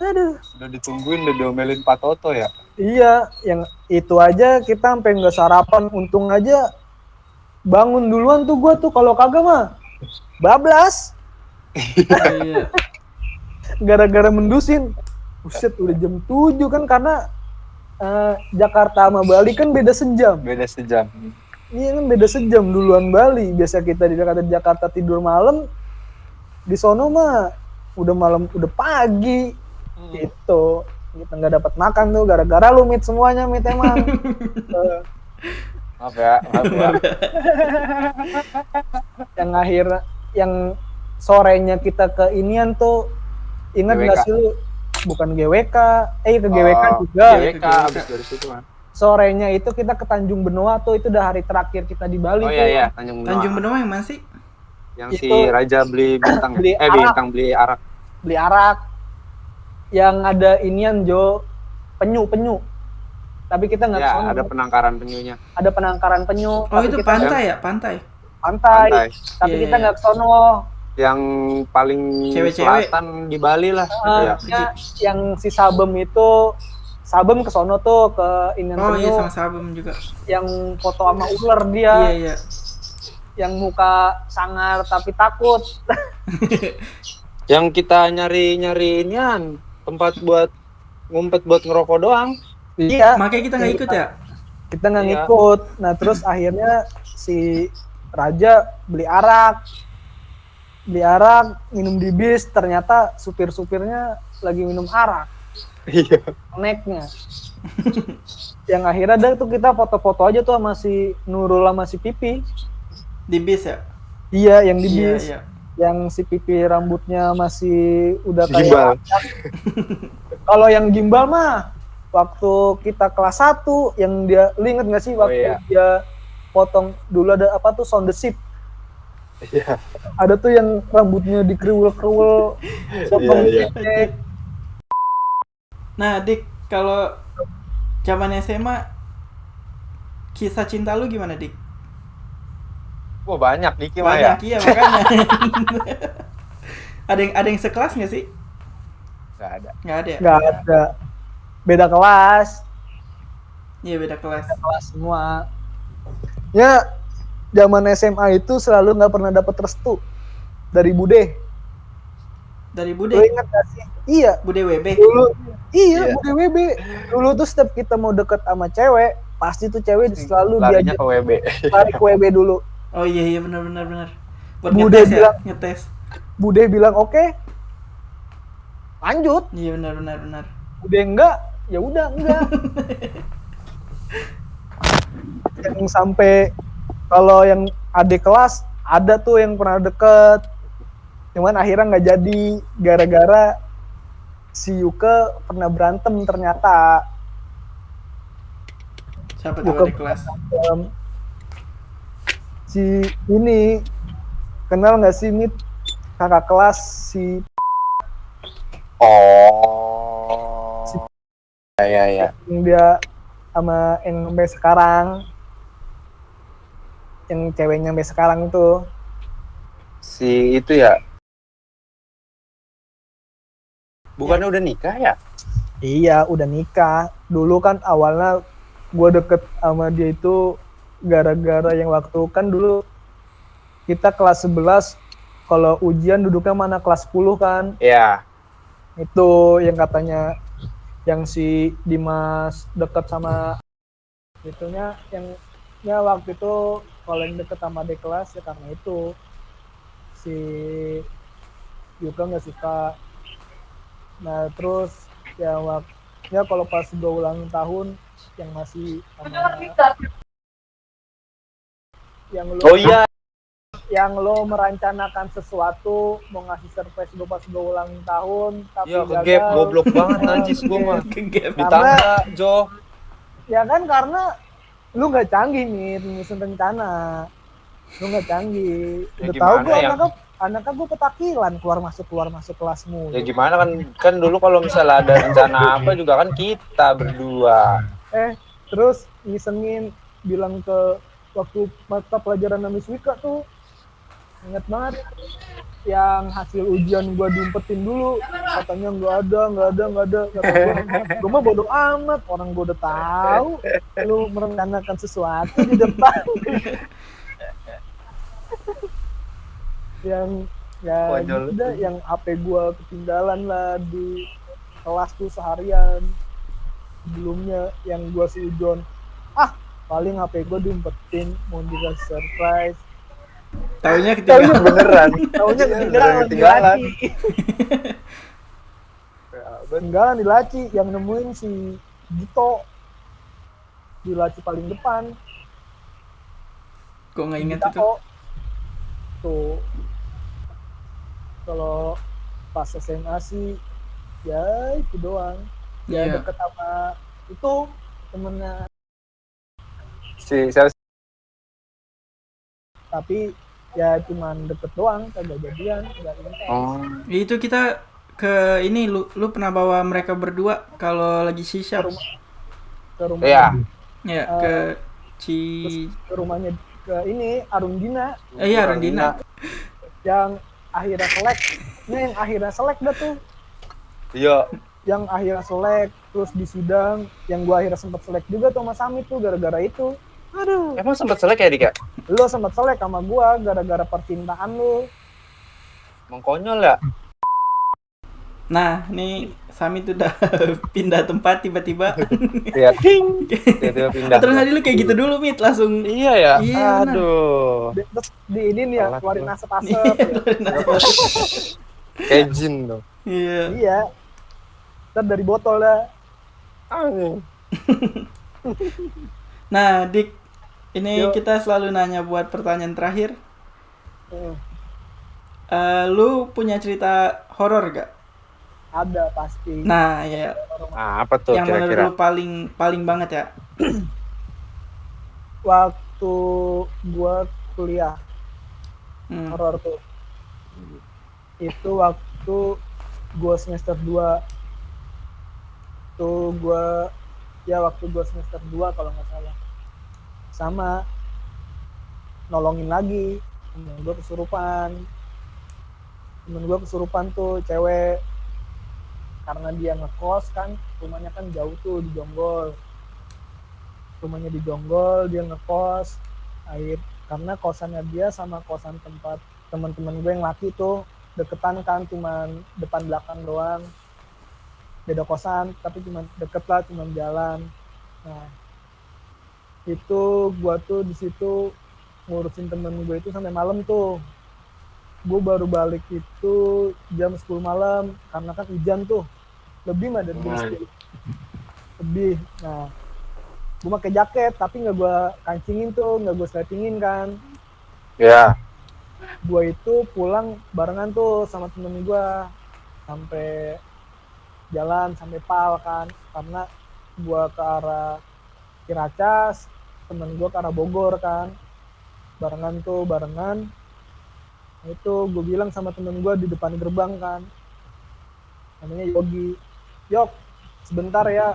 aduh. Udah ditungguin, udah diomelin Pak Toto ya. Iya, yang itu aja kita sampai nggak sarapan. Untung aja bangun duluan tuh gua tuh, kalau kagak mah bablas Iya. gara-gara mendusin. Buset, udah jam 7 kan, karena Jakarta sama Bali kan beda sejam. Beda sejam. Iya kan, beda sejam, duluan Bali. Biasa kita di Jakarta tidur malam, di sono mah udah malam, udah pagi. Itu kita nggak dapat makan tuh gara-gara lu Mit, semuanya Mit emang. Maaf ya. Yang akhir, yang sorenya kita ke inian tuh, ingat nggak GWK. sih lu? Bukan GWK, ke GWK juga. GWK abis dari situ kan. Sorenya itu kita ke Tanjung Benoa tuh, itu udah hari terakhir kita di Bali. Oh tuh. iya, Tanjung Benoa. Tanjung Benoa yang mana sih? Yang si Itu Raja beli bintang. beli arak. Bintang beli arak. Beli arak. Yang ada inian Jo, penyu. Tapi kita nggak Ya, kesono. ada penangkaran penyunya. Ada penangkaran penyu. Oh tapi itu kita pantai ya, pantai. Pantai. Tapi Iya, kita iya. nggak kesono. Yang paling Cewek-cewek. selatan di Bali lah. Iya. Yang si Sabem itu, Sabem kesono tuh ke inian Oh penyu. iya, sama Sabem juga. Yang foto sama ular dia. Iya, iya. Yang muka sangar tapi takut. Yang kita nyari inian tempat buat ngumpet buat ngerokok doang. Iya. Makanya kita nggak ikut ya? Kita nggak Iya. ngikut. Nah terus akhirnya si Raja beli arak, minum di bis. Ternyata supir-supirnya lagi minum arak, Iya. naiknya. Yang akhirnya ada tuh kita foto-foto aja tuh sama si Nurul sama si Pipi. Di bis ya? Iya, yang di Iya, bis. iya. Yang si Pipi rambutnya masih udah Gimbal. kayak kalau yang gimbal mah waktu kita kelas 1 yang dia, lu inget gak sih waktu iya. dia potong dulu, ada apa tuh, sound the ship. Iya. Ada tuh yang rambutnya dikriwel-kriwel, potong Iya, iya. pendek. Nah, Dik, kalau zaman SMA kisah cinta lu gimana, Dik? Wah, banyak Diki mah ya. Banyak, iya makanya. ada yang sekelas nggak sih? Nggak ada. Nggak ada ya? Nggak ada, beda kelas Iya, beda kelas. semua. Ya, zaman SMA itu selalu nggak pernah dapet restu dari Bude. Dari Lu Bude, inget gak sih? Iya, Bude WB. dulu iya, Iya. Bude WB. Dulu tuh setiap kita mau deket sama cewek, pasti tuh cewek selalu Larinya diajak ke WB. tarik ke WB dulu. Oh iya benar. Buat Bude ngetes ya, bilang- ngetes. Bude bilang oke, lanjut. Iya benar. Bude enggak, ya udah enggak. Yang sampai kalau yang adik kelas ada tuh yang pernah deket, cuman akhirnya nggak jadi gara-gara si Yuke pernah berantem ternyata. Siapa tuh Bukan. di kelas? Si ini kenal nggak sih Mit, kakak kelas si Oh. Ya. yang dia sama yang sampai sekarang, yang ceweknya sampai sekarang tuh. Si itu ya. Bukannya udah nikah ya? Iya, udah nikah. Dulu kan awalnya gue deket sama dia itu gara-gara yang waktu kan dulu kita kelas 11, kalau ujian duduknya mana kelas 10 kan. Iya. Itu yang katanya yang si Dimas deket sama itunya, yang ya waktu itu kalau yang deket sama adik kelas ya karena itu si Yuka nggak suka. Nah terus ya ya kalau pas gue ulang tahun yang masih sama yang lo Oh iya. yang lo merencanakan sesuatu mau ngasih surprise gue pas gue ulang tahun tapi Iya, ke gagal. gap goblok banget najis gua mah. Kegap. Ditangga, Jo. Ya kan karena lu nggak canggih nih menyusun rencana, lu nggak canggih. Ya Udah tahu gimana gue ya? anaknya gue petakilan keluar masuk kelasmu. Ya gimana kan dulu kalau misalnya ada rencana apa juga kan kita berdua. Terus ngisengin bilang ke waktu mata pelajaran Namis Wika tuh Ingat banget yang hasil ujian gua diumpetin dulu, katanya nggak ada, kata gua mah bodo amat, orang gua udah tahu lu merencanakan sesuatu di depan. Yang ya Konyol. gitu dah, yang HP gua ketinggalan lah di kelas tuh seharian. Sebelumnya yang gua seujon, paling HP gua diumpetin mau dikasih surprise, Taunya Taunya ketinggalan. beneran. taunya Beneran ketinggalan di ketinggalan. laci. Ketinggalan di laci, yang nemuin si Gito di laci paling depan. Kok nggak ingat Gita itu? kok. Tuh, kalau pas SMA sih ya itu doang. Ya Iya. deket sama itu temennya, Siapa? tapi ya cuman deket doang, kagak jadian, kagak intens. Oh. Itu kita ke ini, lu pernah bawa mereka berdua kalau lagi sisa. Ke rumah, Iya. Ya, ke ke rumahnya, ke ini Arundina iya, Rondina. yang akhirnya selek. Ini yang akhirnya selek dah tuh, Iya. yang akhirnya selek terus di sidang, yang gua akhirnya sempat selek juga tuh sama Samit tuh gara-gara itu. Aduh, Emang sempat selek ya, Dik ya? lu sempat selek sama gua gara-gara percintaan lu. Emang konyol ya? Nah, nih Sami tuh udah pindah tempat tiba-tiba. Iya, ting. Tiba-tiba pindah. Terus tadi lu kayak gitu dulu, Mit, langsung Iya ya. Iya, nah. Aduh. Terus di ini nih ya, Telat keluarin lu. asap-asap ya. Kayak jin dong. Iya. Iya, ntar dari botol dah. Nah, Dik, ini Yuk. kita selalu nanya buat pertanyaan terakhir. Hmm, Lu punya cerita horor gak? ada pasti. Nah, ya, Ah, apa tuh yang menurut kira-kira? lu paling banget ya? Waktu gua kuliah Hmm. horor tuh, itu waktu gua semester 2 tuh, waktu gua semester 2 kalau nggak salah, sama nolongin lagi temen gua kesurupan tuh, cewek, karena dia ngekos kan, rumahnya kan jauh tuh di Jonggol. Rumahnya di Jonggol, dia ngekos. Karena kosannya dia sama kosan tempat teman-teman gue yang laki tuh deketan kan, cuman depan belakang doang. Beda kosan, tapi cuman deket lah, cuman jalan. Nah, itu gua tuh di situ ngurusin temen gue itu sampai malam tuh. Gue baru balik itu jam 10 malam, karena kan hujan tuh. Lebih mah dari jam 10. Lebih. Nah, gue pakai jaket, tapi nggak gue kancingin tuh, nggak gue sletingin kan. Ya. Gue itu pulang barengan tuh sama temen gue, sampai jalan, sampai Pal kan. Karena gue ke arah Ciracas, temen gue ke arah Bogor kan. Barengan. Itu gue bilang sama temen gue di depan gerbang kan, namanya Yogi, Yok, sebentar ya,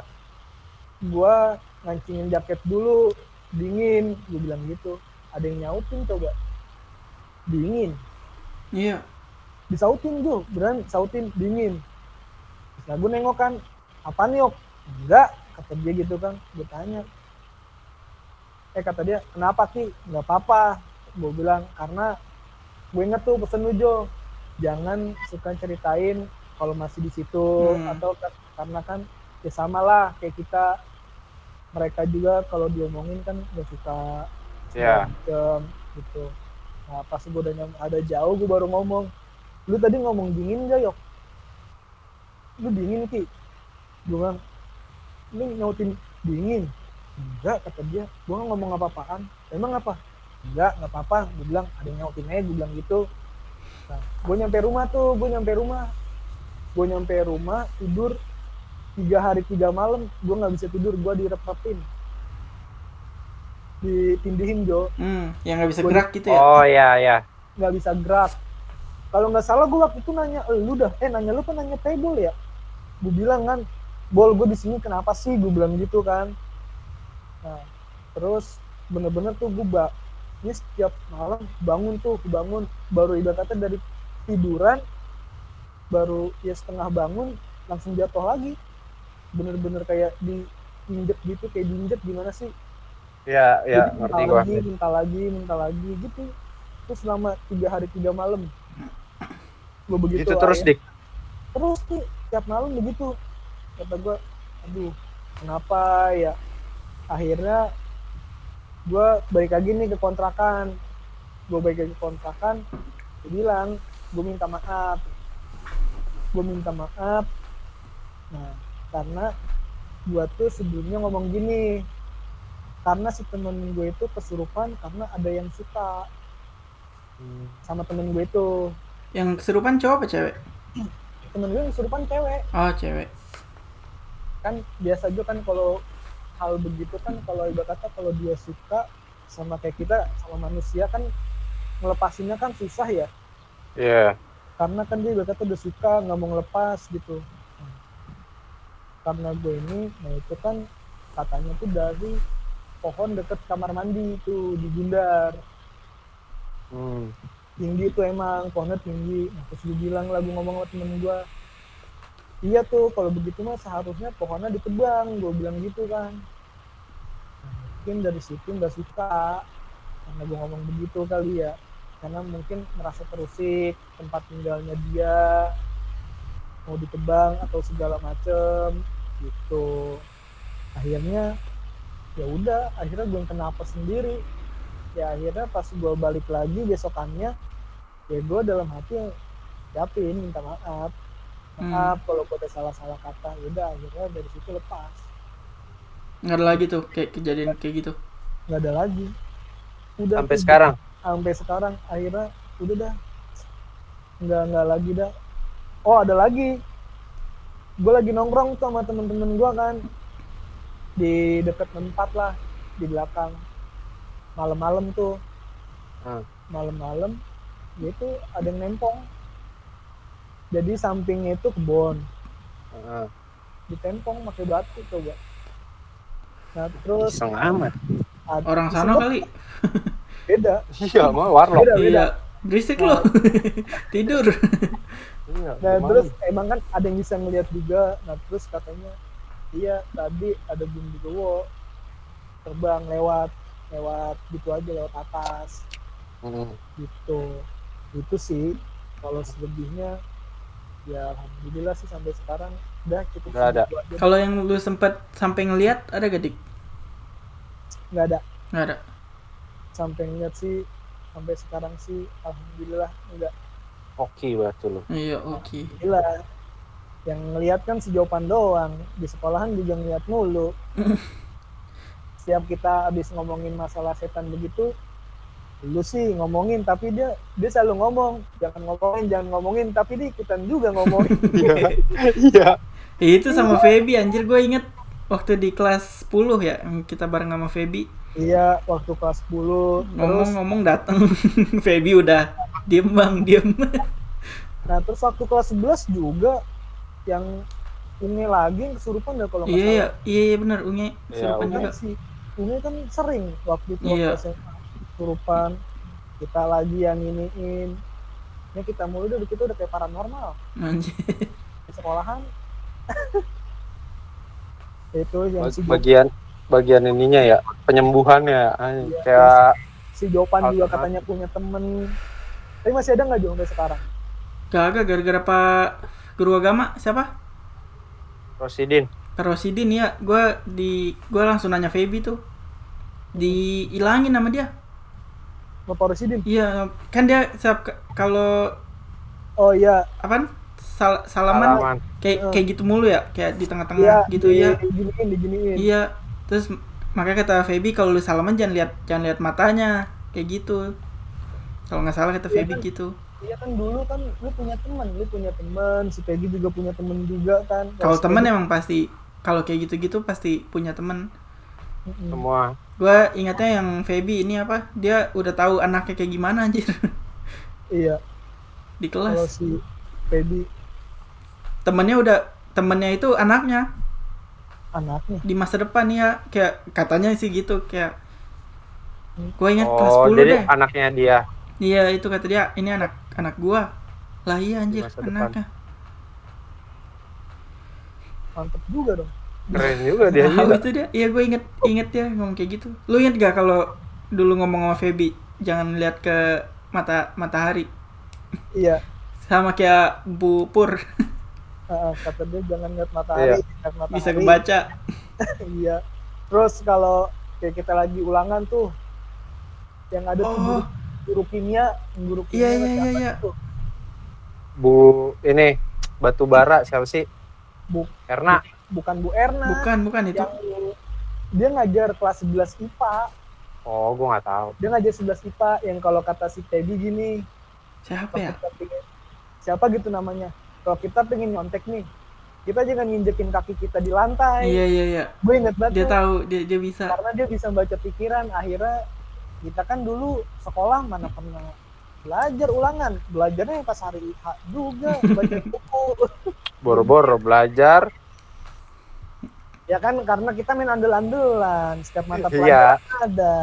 gue ngancingin jaket dulu, dingin, gue bilang gitu. Ada yang nyautin coba, dingin, Iya. disautin gue, beneran sautin, dingin. Nah gue nengok kan, apaan Yok? Enggak, kata dia gitu kan. Gue tanya, kata dia, kenapa Ki? Nggak apa-apa, gue bilang, karena gue inget tuh pesen lu Jo, jangan suka ceritain kalau masih di situ. Atau karena kan ya sama lah kayak kita, mereka juga kalau diomongin kan gak suka Iya. gitu. Nah pas gue udah ada jauh, gue baru ngomong, lu tadi ngomong dingin gak Yok? Lu dingin Ki? Gue bilang, lu nyautin dingin? Enggak, kata dia, gue gak ngomong apa-apaan. Emang apa? Enggak apa-apa, gue bilang, ada yang nyautin aja, gue bilang gitu. Nah, gue nyampe rumah, tidur 3 hari 3 malam, gue gak bisa tidur, gue direpapin, ditindihin Jo, Yang nggak bisa gerak gitu ya? Oh ya. gak bisa gerak. Kalau nggak salah gue waktu itu nanya lu kan nanya Pebol ya, gue bilang kan, Bol gue di sini kenapa sih, gue bilang gitu kan. Nah terus bener-bener tuh gue ini setiap malam bangun baru ibaratnya dari tiduran baru ya setengah bangun langsung jatuh lagi, bener-bener kayak diinjek gitu, kayak diinjek gimana sih. Iya, Jadi ngerti gua. minta lagi gitu. Terus selama 3 hari 3 malam gue begitu Gitu terus, Dik. terus nih tiap malam begitu. Kata gue, aduh kenapa ya. Akhirnya gue balik lagi nih ke kontrakan. Dia bilang gue minta maaf. Nah karena gue tuh sebelumnya ngomong gini, karena si temen gue itu kesurupan karena ada yang suka sama temen gue itu. Yang kesurupan cowok apa cewek? Temen gue yang kesurupan cewek. Oh, cewek. Kan biasa juga kan kalau hal begitu kan, kalau ibarat kata kalau dia suka sama kayak kita sama manusia kan ngelepasinnya kan susah ya. Iya. Karena kan dia ibarat kata udah suka nggak mau ngelepas gitu. Karena gue ini, nah itu kan katanya tuh dari pohon deket kamar mandi itu di Gundar. Tinggi tuh emang, pohonnya tinggi. Nah, terus gue bilang lah, gue ngomong sama temen gue, iya tuh kalau begitu mah seharusnya pohonnya ditebang, gue bilang gitu kan. Nah, mungkin dari situ nggak suka karena gue ngomong begitu kali ya, karena mungkin merasa terusik tempat tinggalnya dia mau ditebang atau segala macem gitu. Akhirnya ya udah, akhirnya gue kena apa sendiri ya. Akhirnya pas gue balik lagi besokannya ya gue dalam hati siapin minta maaf kalau gue ada salah-salah kata. Udah akhirnya dari situ lepas, Nggak ada lagi tuh kayak kejadian kayak gitu. nggak ada lagi. Udah Sampai tuh, sekarang. sampai sekarang akhirnya udah dah, nggak lagi dah. Oh ada lagi, gue lagi nongkrong tuh sama temen-temen gue kan di dekat tempat lah di belakang, malam-malam tuh. Malam-malam itu ada yang nempong. Jadi sampingnya itu kebun, ditempong pakai batu coba. Nah terus Iseng amat. Orang sana kali. beda Iya, mah warlock. beda. Iya, berisik lo. Tidur. Iya, Nah gimana? terus emang kan ada yang bisa ngeliat juga. Nah terus katanya iya tadi ada genderuwo terbang lewat gitu aja, lewat atas gitu. Itu sih. Kalau selebihnya ya alhamdulillah sih sampai sekarang udah cukup Nggak ada. segitu aja. Kalau yang lu sempet sampai ngeliat ada gak, Dik? Nggak ada. Nggak ada. Sampai ngeliat sih sampai sekarang sih alhamdulillah enggak. Oke berarti lu. Iya, oke. Gila. Yang ngeliat kan si Jopan doang. Di sekolahan juga ngeliat mulu. Setiap kita habis ngomongin masalah setan begitu, lu sih ngomongin tapi dia selalu ngomong jangan ngomongin tapi dia ikutan juga ngomongin. Iya. Itu sama Feby anjir, gue inget waktu di kelas 10 ya, kita bareng sama Feby. Iya, waktu kelas 10 terus. Ngomong datang. Feby udah diem. Nah terus waktu kelas 11 juga yang ini lagi yang kesurupan ya kalau nggak salah. Iya benar, Unge kesurupan Unge. juga. Si ini kan sering waktu itu Iya. waktu SMA kesurupan, kita lagi yang iniin. Ini kita mulu udah kita udah kayak paranormal Anjir. di sekolahan. Itu yang si bagian ininya ya, penyembuhannya. Iya. Kayak Jopan juga Alternatif. katanya punya temen. Tapi masih ada nggak Jo sampai sekarang? Kagak, gara-gara Pak Guru Agama siapa? Rosidin. Kak Rosidin ya. Gue langsung nanya Feby tuh. Dihilangin nama dia. Bapak Rosidin? Iya, kan dia kalau Oh iya. apaan? Salaman kayak gitu mulu ya, kayak di tengah-tengah gitu ya. Diginiin. Iya. Terus makanya kata Feby kalau lu salaman jangan lihat matanya, kayak gitu. Kalau nggak salah kata Iya Feby kan? gitu. Iya kan dulu kan lu punya teman, si Peggy juga punya temen juga kan. Kalau si temen Peggy- emang pasti, kalau kayak gitu-gitu pasti punya temen. Mm-mm. Semua. Gua ingatnya yang Feby ini apa? Dia udah tahu anaknya kayak gimana anjir. Iya, Di kalau kelas. si Peggy Temennya itu anaknya anaknya. di masa depan ya, kayak katanya sih gitu, kayak Gue inget kelas Oh, 10 jadi deh. anaknya dia Iya itu kata dia, ini anak gua. Lah iya di anjir, masa depan. anaknya. Mantep juga dong. Keren juga dia. Tahu Iya. itu dia. Iya gue inget ya ngomong kayak gitu. Lu inget gak kalau dulu ngomong sama Feby, jangan lihat ke matahari. Iya. Sama kayak Bu Pur. Kata dia jangan lihat matahari, Iya. lihat matahari. Bisa kebaca. Iya. Terus kalau kayak kita lagi ulangan tuh, yang ada tuh Oh. guru kimia Iya, iya, siapa iya. tuh? Bu ini batu bara siapa sih? Bu- Erna. Bukan Bu Erna. Bukan itu. Yang dia ngajar kelas 11 IPA. Oh, gue nggak tahu. Dia ngajar 11 IPA yang kalau kata si Teddy gini, Siapa kalau ya? kita pengen- siapa gitu namanya. Kalau kita pengen nyontek nih, kita jangan nginjekin kaki kita di lantai. Iya. Gue inget banget Dia tuh, tahu, dia bisa. karena dia bisa baca pikiran. Akhirnya kita kan dulu sekolah mana pernah belajar ulangan, belajarnya pas hari IH juga baca buku. Boro-boro belajar. Ya kan karena kita main andel-andelan, setiap mata Iya. pelajaran ada.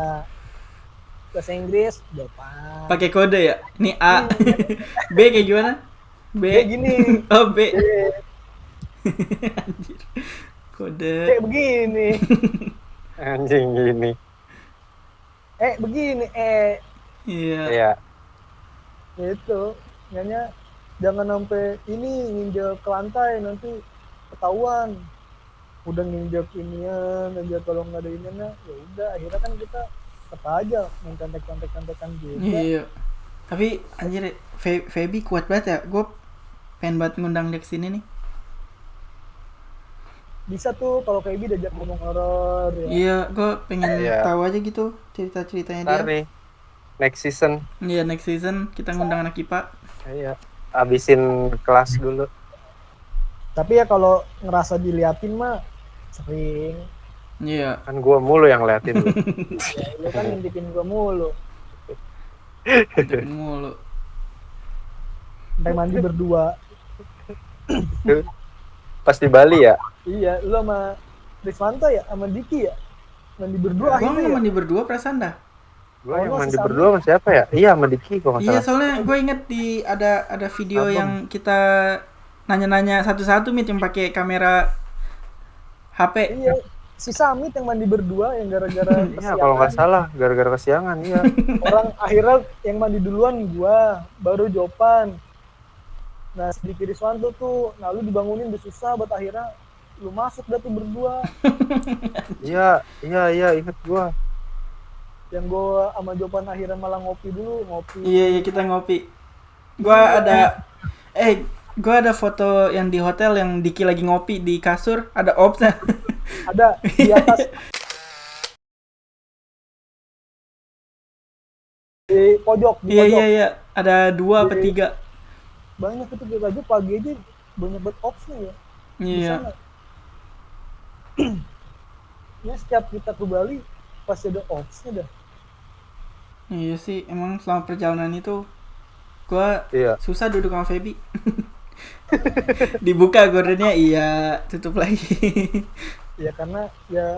Bahasa Inggris depan. Pakai kode ya? Ini A. B kayak gimana? B. Kayak gini. Oh, B. Eh, Anjir. Kode. kayak begini. Anjing gini. Begini. Iya. Iya. Itu. Makanya jangan sampai ini nginjek ke lantai nanti ketahuan. Udah nginjek inian aja, kalau nggak ada iniannya ya udah akhirnya kan kita tetap aja main contek-contekan juga. Iya. Tapi anjir, Feby kuat banget ya. Gue pengen banget ngundang dia kesini nih. Bisa tuh kalau Feby diajak ngomong horor ya. Iya, gue pengen Iya. tahu aja gitu cerita-ceritanya Ntar dia. nih. Next season. Iya, next season kita ngundang anak IPA. Iya. Abisin kelas dulu. Tapi ya kalau ngerasa diliatin mah sering. Iya. Kan gue mulu yang liatin lu. Ya, lu kan ngintipin gua mulu. Ngintipin mulu. Sampai mandi berdua. Pas di Bali ya. Iya, lu sama Riswanto ya, sama Diki ya. Mandi berdua Gue akhirnya nggak ya. mandi berdua perasaan dah. Gue Oh, yang lu mandi masih berdua sama siapa ya? Iya, sama Diki kok nggak Iya, salah. soalnya gue inget di ada video Abang. yang kita nanya-nanya satu-satu Mit yang pakai kamera HP. Iya, si Samit yang mandi berdua yang gara-gara Iya, kalau nggak salah gara-gara kesiangan. Iya. Orang akhirnya yang mandi duluan gua, baru Jopan. Nah, sedikit Riswanto tuh, nah lu dibangunin udah susah, buat akhirnya lu masuk dah tuh berdua. Iya, inget gue. Yang gua sama Jopan akhirnya malah ngopi dulu, ngopi. Iya, kita ngopi. Gua ada foto yang di hotel yang Diki lagi ngopi di kasur, ada Opsnya. Ada di atas. Di pojok, di pojok. Iya. Ada 2 apa 3. Banyak itu kita aja pagi aja banyak banget opsnya ya. Di Iya. sana. Ya setiap kita ke Bali pasti ada opsnya dah. Iya sih, emang selama perjalanan itu gua Iya. susah duduk sama Feby. Dibuka gordennya, iya, tutup lagi. Ya karena ya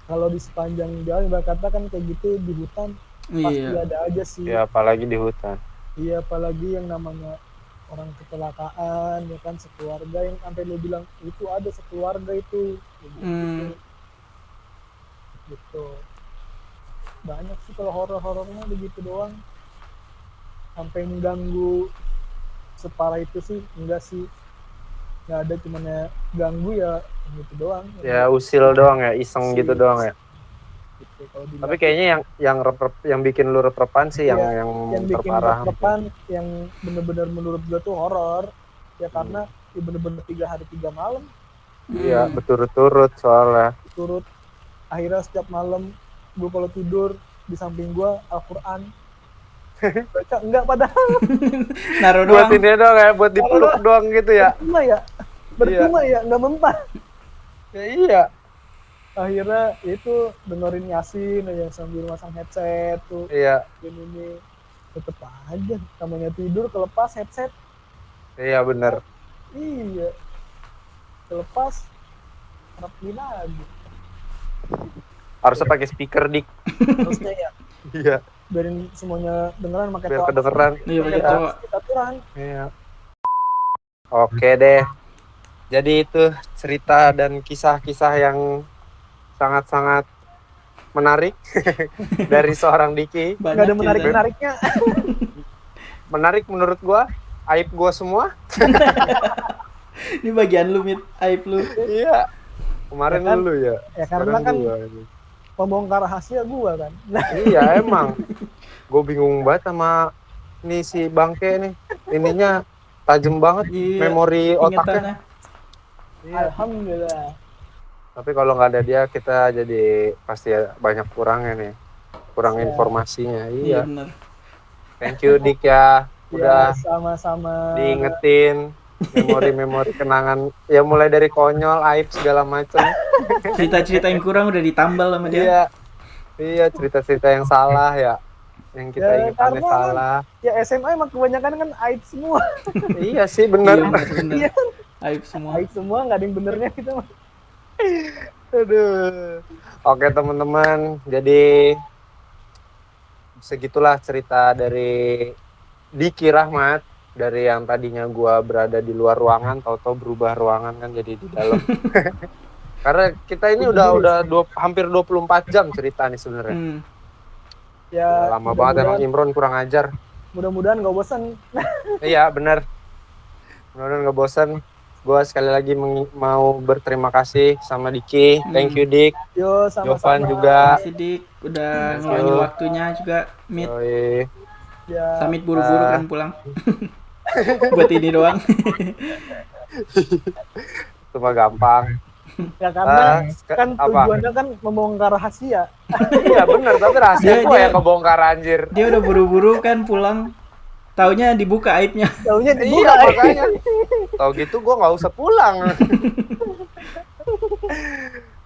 kalau di sepanjang jalan berkata kan kayak gitu di hutan pasti Iya. ada aja sih. Ya apalagi di hutan. Iya apalagi yang namanya orang kecelakaan ya kan, sekeluarga yang sampai lu bilang itu ada sekeluarga itu. Hmm. Gitu. Banyak sih kalau horor-horornya begitu doang. Sampai mengganggu separah itu sih enggak sih. Nggak ada, cuman ya ganggu ya gitu doang. Ya usil doang ya, iseng gitu doang ya. Gitu. Kalau dilihat- Tapi kayaknya yang bikin lu rep-repan sih yang Iya, yang bikin terparah. depan yang bener-bener menurut gue tuh horor ya karena ya bener-bener 3 hari 3 malam Iya, berturut-turut soalnya. turut. Akhirnya setiap malam gue kalau tidur di samping gue Al-Quran baca enggak, padahal Naruh Buat doang. ini doang ya, buat dipeluk doang gitu ya. bercuma ya nggak mempan. Ya iya. Akhirnya itu dengerin Yasin ya sambil masang headset tuh. Iya, Ini tetep aja namanya tidur kelepas headset. iya benar. Iya kelepas rapi lagi. Harusnya pakai speaker dik. Harusnya ya Iya, biarin semuanya dengeran pakai biar toa. kedengeran. Iya, pakai Kita- toa. kita aturan. Iya. Oke deh. Jadi itu cerita dan kisah-kisah yang sangat-sangat menarik dari seorang Diki. Nggak ada cerita. menarik-menariknya. Menarik menurut gua, aib gua semua. Ini bagian lu, Mit. Aib lu. Iya. Kemarin Ya kan? lu ya. Ya karena Sekarang kan gua. pembongkar rahasia gua kan. Iya emang. Gue bingung banget sama nih si bangke nih. Ininya tajam banget Iya, memori otaknya. Ingatannya. Alhamdulillah. Tapi kalau nggak ada dia kita jadi pasti banyak kurangnya nih. Kurang Iya. informasinya. Iya, Iya. benar. Thank you Dik ya. Udah Ya, sama-sama. diingetin memori-memori kenangan ya mulai dari konyol, aib segala macam. Cerita-cerita yang kurang udah ditambal sama dia. Iya. Iya, cerita-cerita yang salah ya. Yang kita Ya, ingatannya karena salah. Ya SMA emang kebanyakan kan aib semua. Iya sih Iya, bener. benar. Aib semua. Aib semua nggak ada yang benernya kita mah. Aduh. Oke teman-teman, jadi segitulah cerita dari Diki Rahmat, dari yang tadinya gua berada di luar ruangan, tahu-tahu berubah ruangan kan jadi di dalam. Karena kita ini udah hampir 24 jam cerita nih sebenarnya. Hmm. Ya Lama banget emang Imron kurang ajar. mudah-mudahan nggak bosan. Iya benar. Mudah-mudahan nggak bosan. Gua sekali lagi mau berterima kasih sama Diki. Thank you Dik. Yo Jovan sama-sama. juga. Makasih, Dik. Udah Thank you. ngeluangin waktunya juga, Mit. Yoi. Ya, Samit buru-buru kan pulang. Buat ini doang. Itu mah gampang. ya karena kan apa? tujuannya kan membongkar rahasia. Iya benar, tapi rahasia Dia- gua dia- yang kebongkar anjir. Dia udah buru-buru kan pulang. Taunya dibuka aibnya. Taunya Iya dibuka. makanya. Tahu gitu gua nggak usah pulang.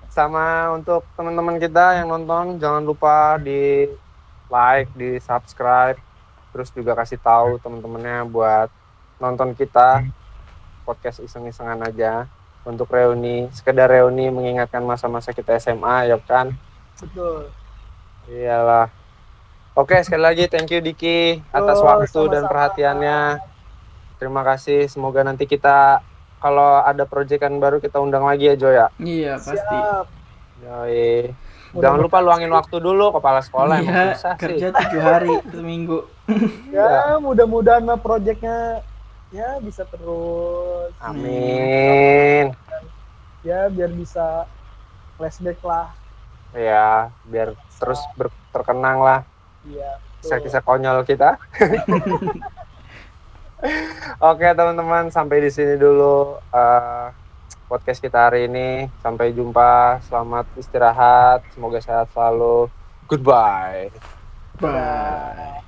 Sama untuk teman-teman kita yang nonton, jangan lupa di like, di subscribe, terus juga kasih tahu teman-temannya buat nonton kita podcast iseng-isengan aja untuk reuni, sekedar reuni mengingatkan masa-masa kita SMA ya kan. Betul. Iyalah. Oke, sekali lagi thank you Diki atas Yo, waktu dan sama-sama. perhatiannya. Terima kasih. Semoga nanti kita kalau ada proyekan baru kita undang lagi ya Jo ya. Iya, pasti. Siap. Yoi. Jangan lupa luangin waktu dulu kepala sekolah emang Iya, susah kerja sih. 7 hari seminggu. Ya, mudah-mudahan mah proyeknya ya bisa terus. Amin. Ya, biar bisa flashback lah. Ya, biar terus terkenang lah Iya. betul. kisah-kisah konyol kita. Oke teman-teman, sampai di sini dulu podcast kita hari ini. Sampai jumpa, selamat istirahat, semoga sehat selalu. Goodbye. Bye.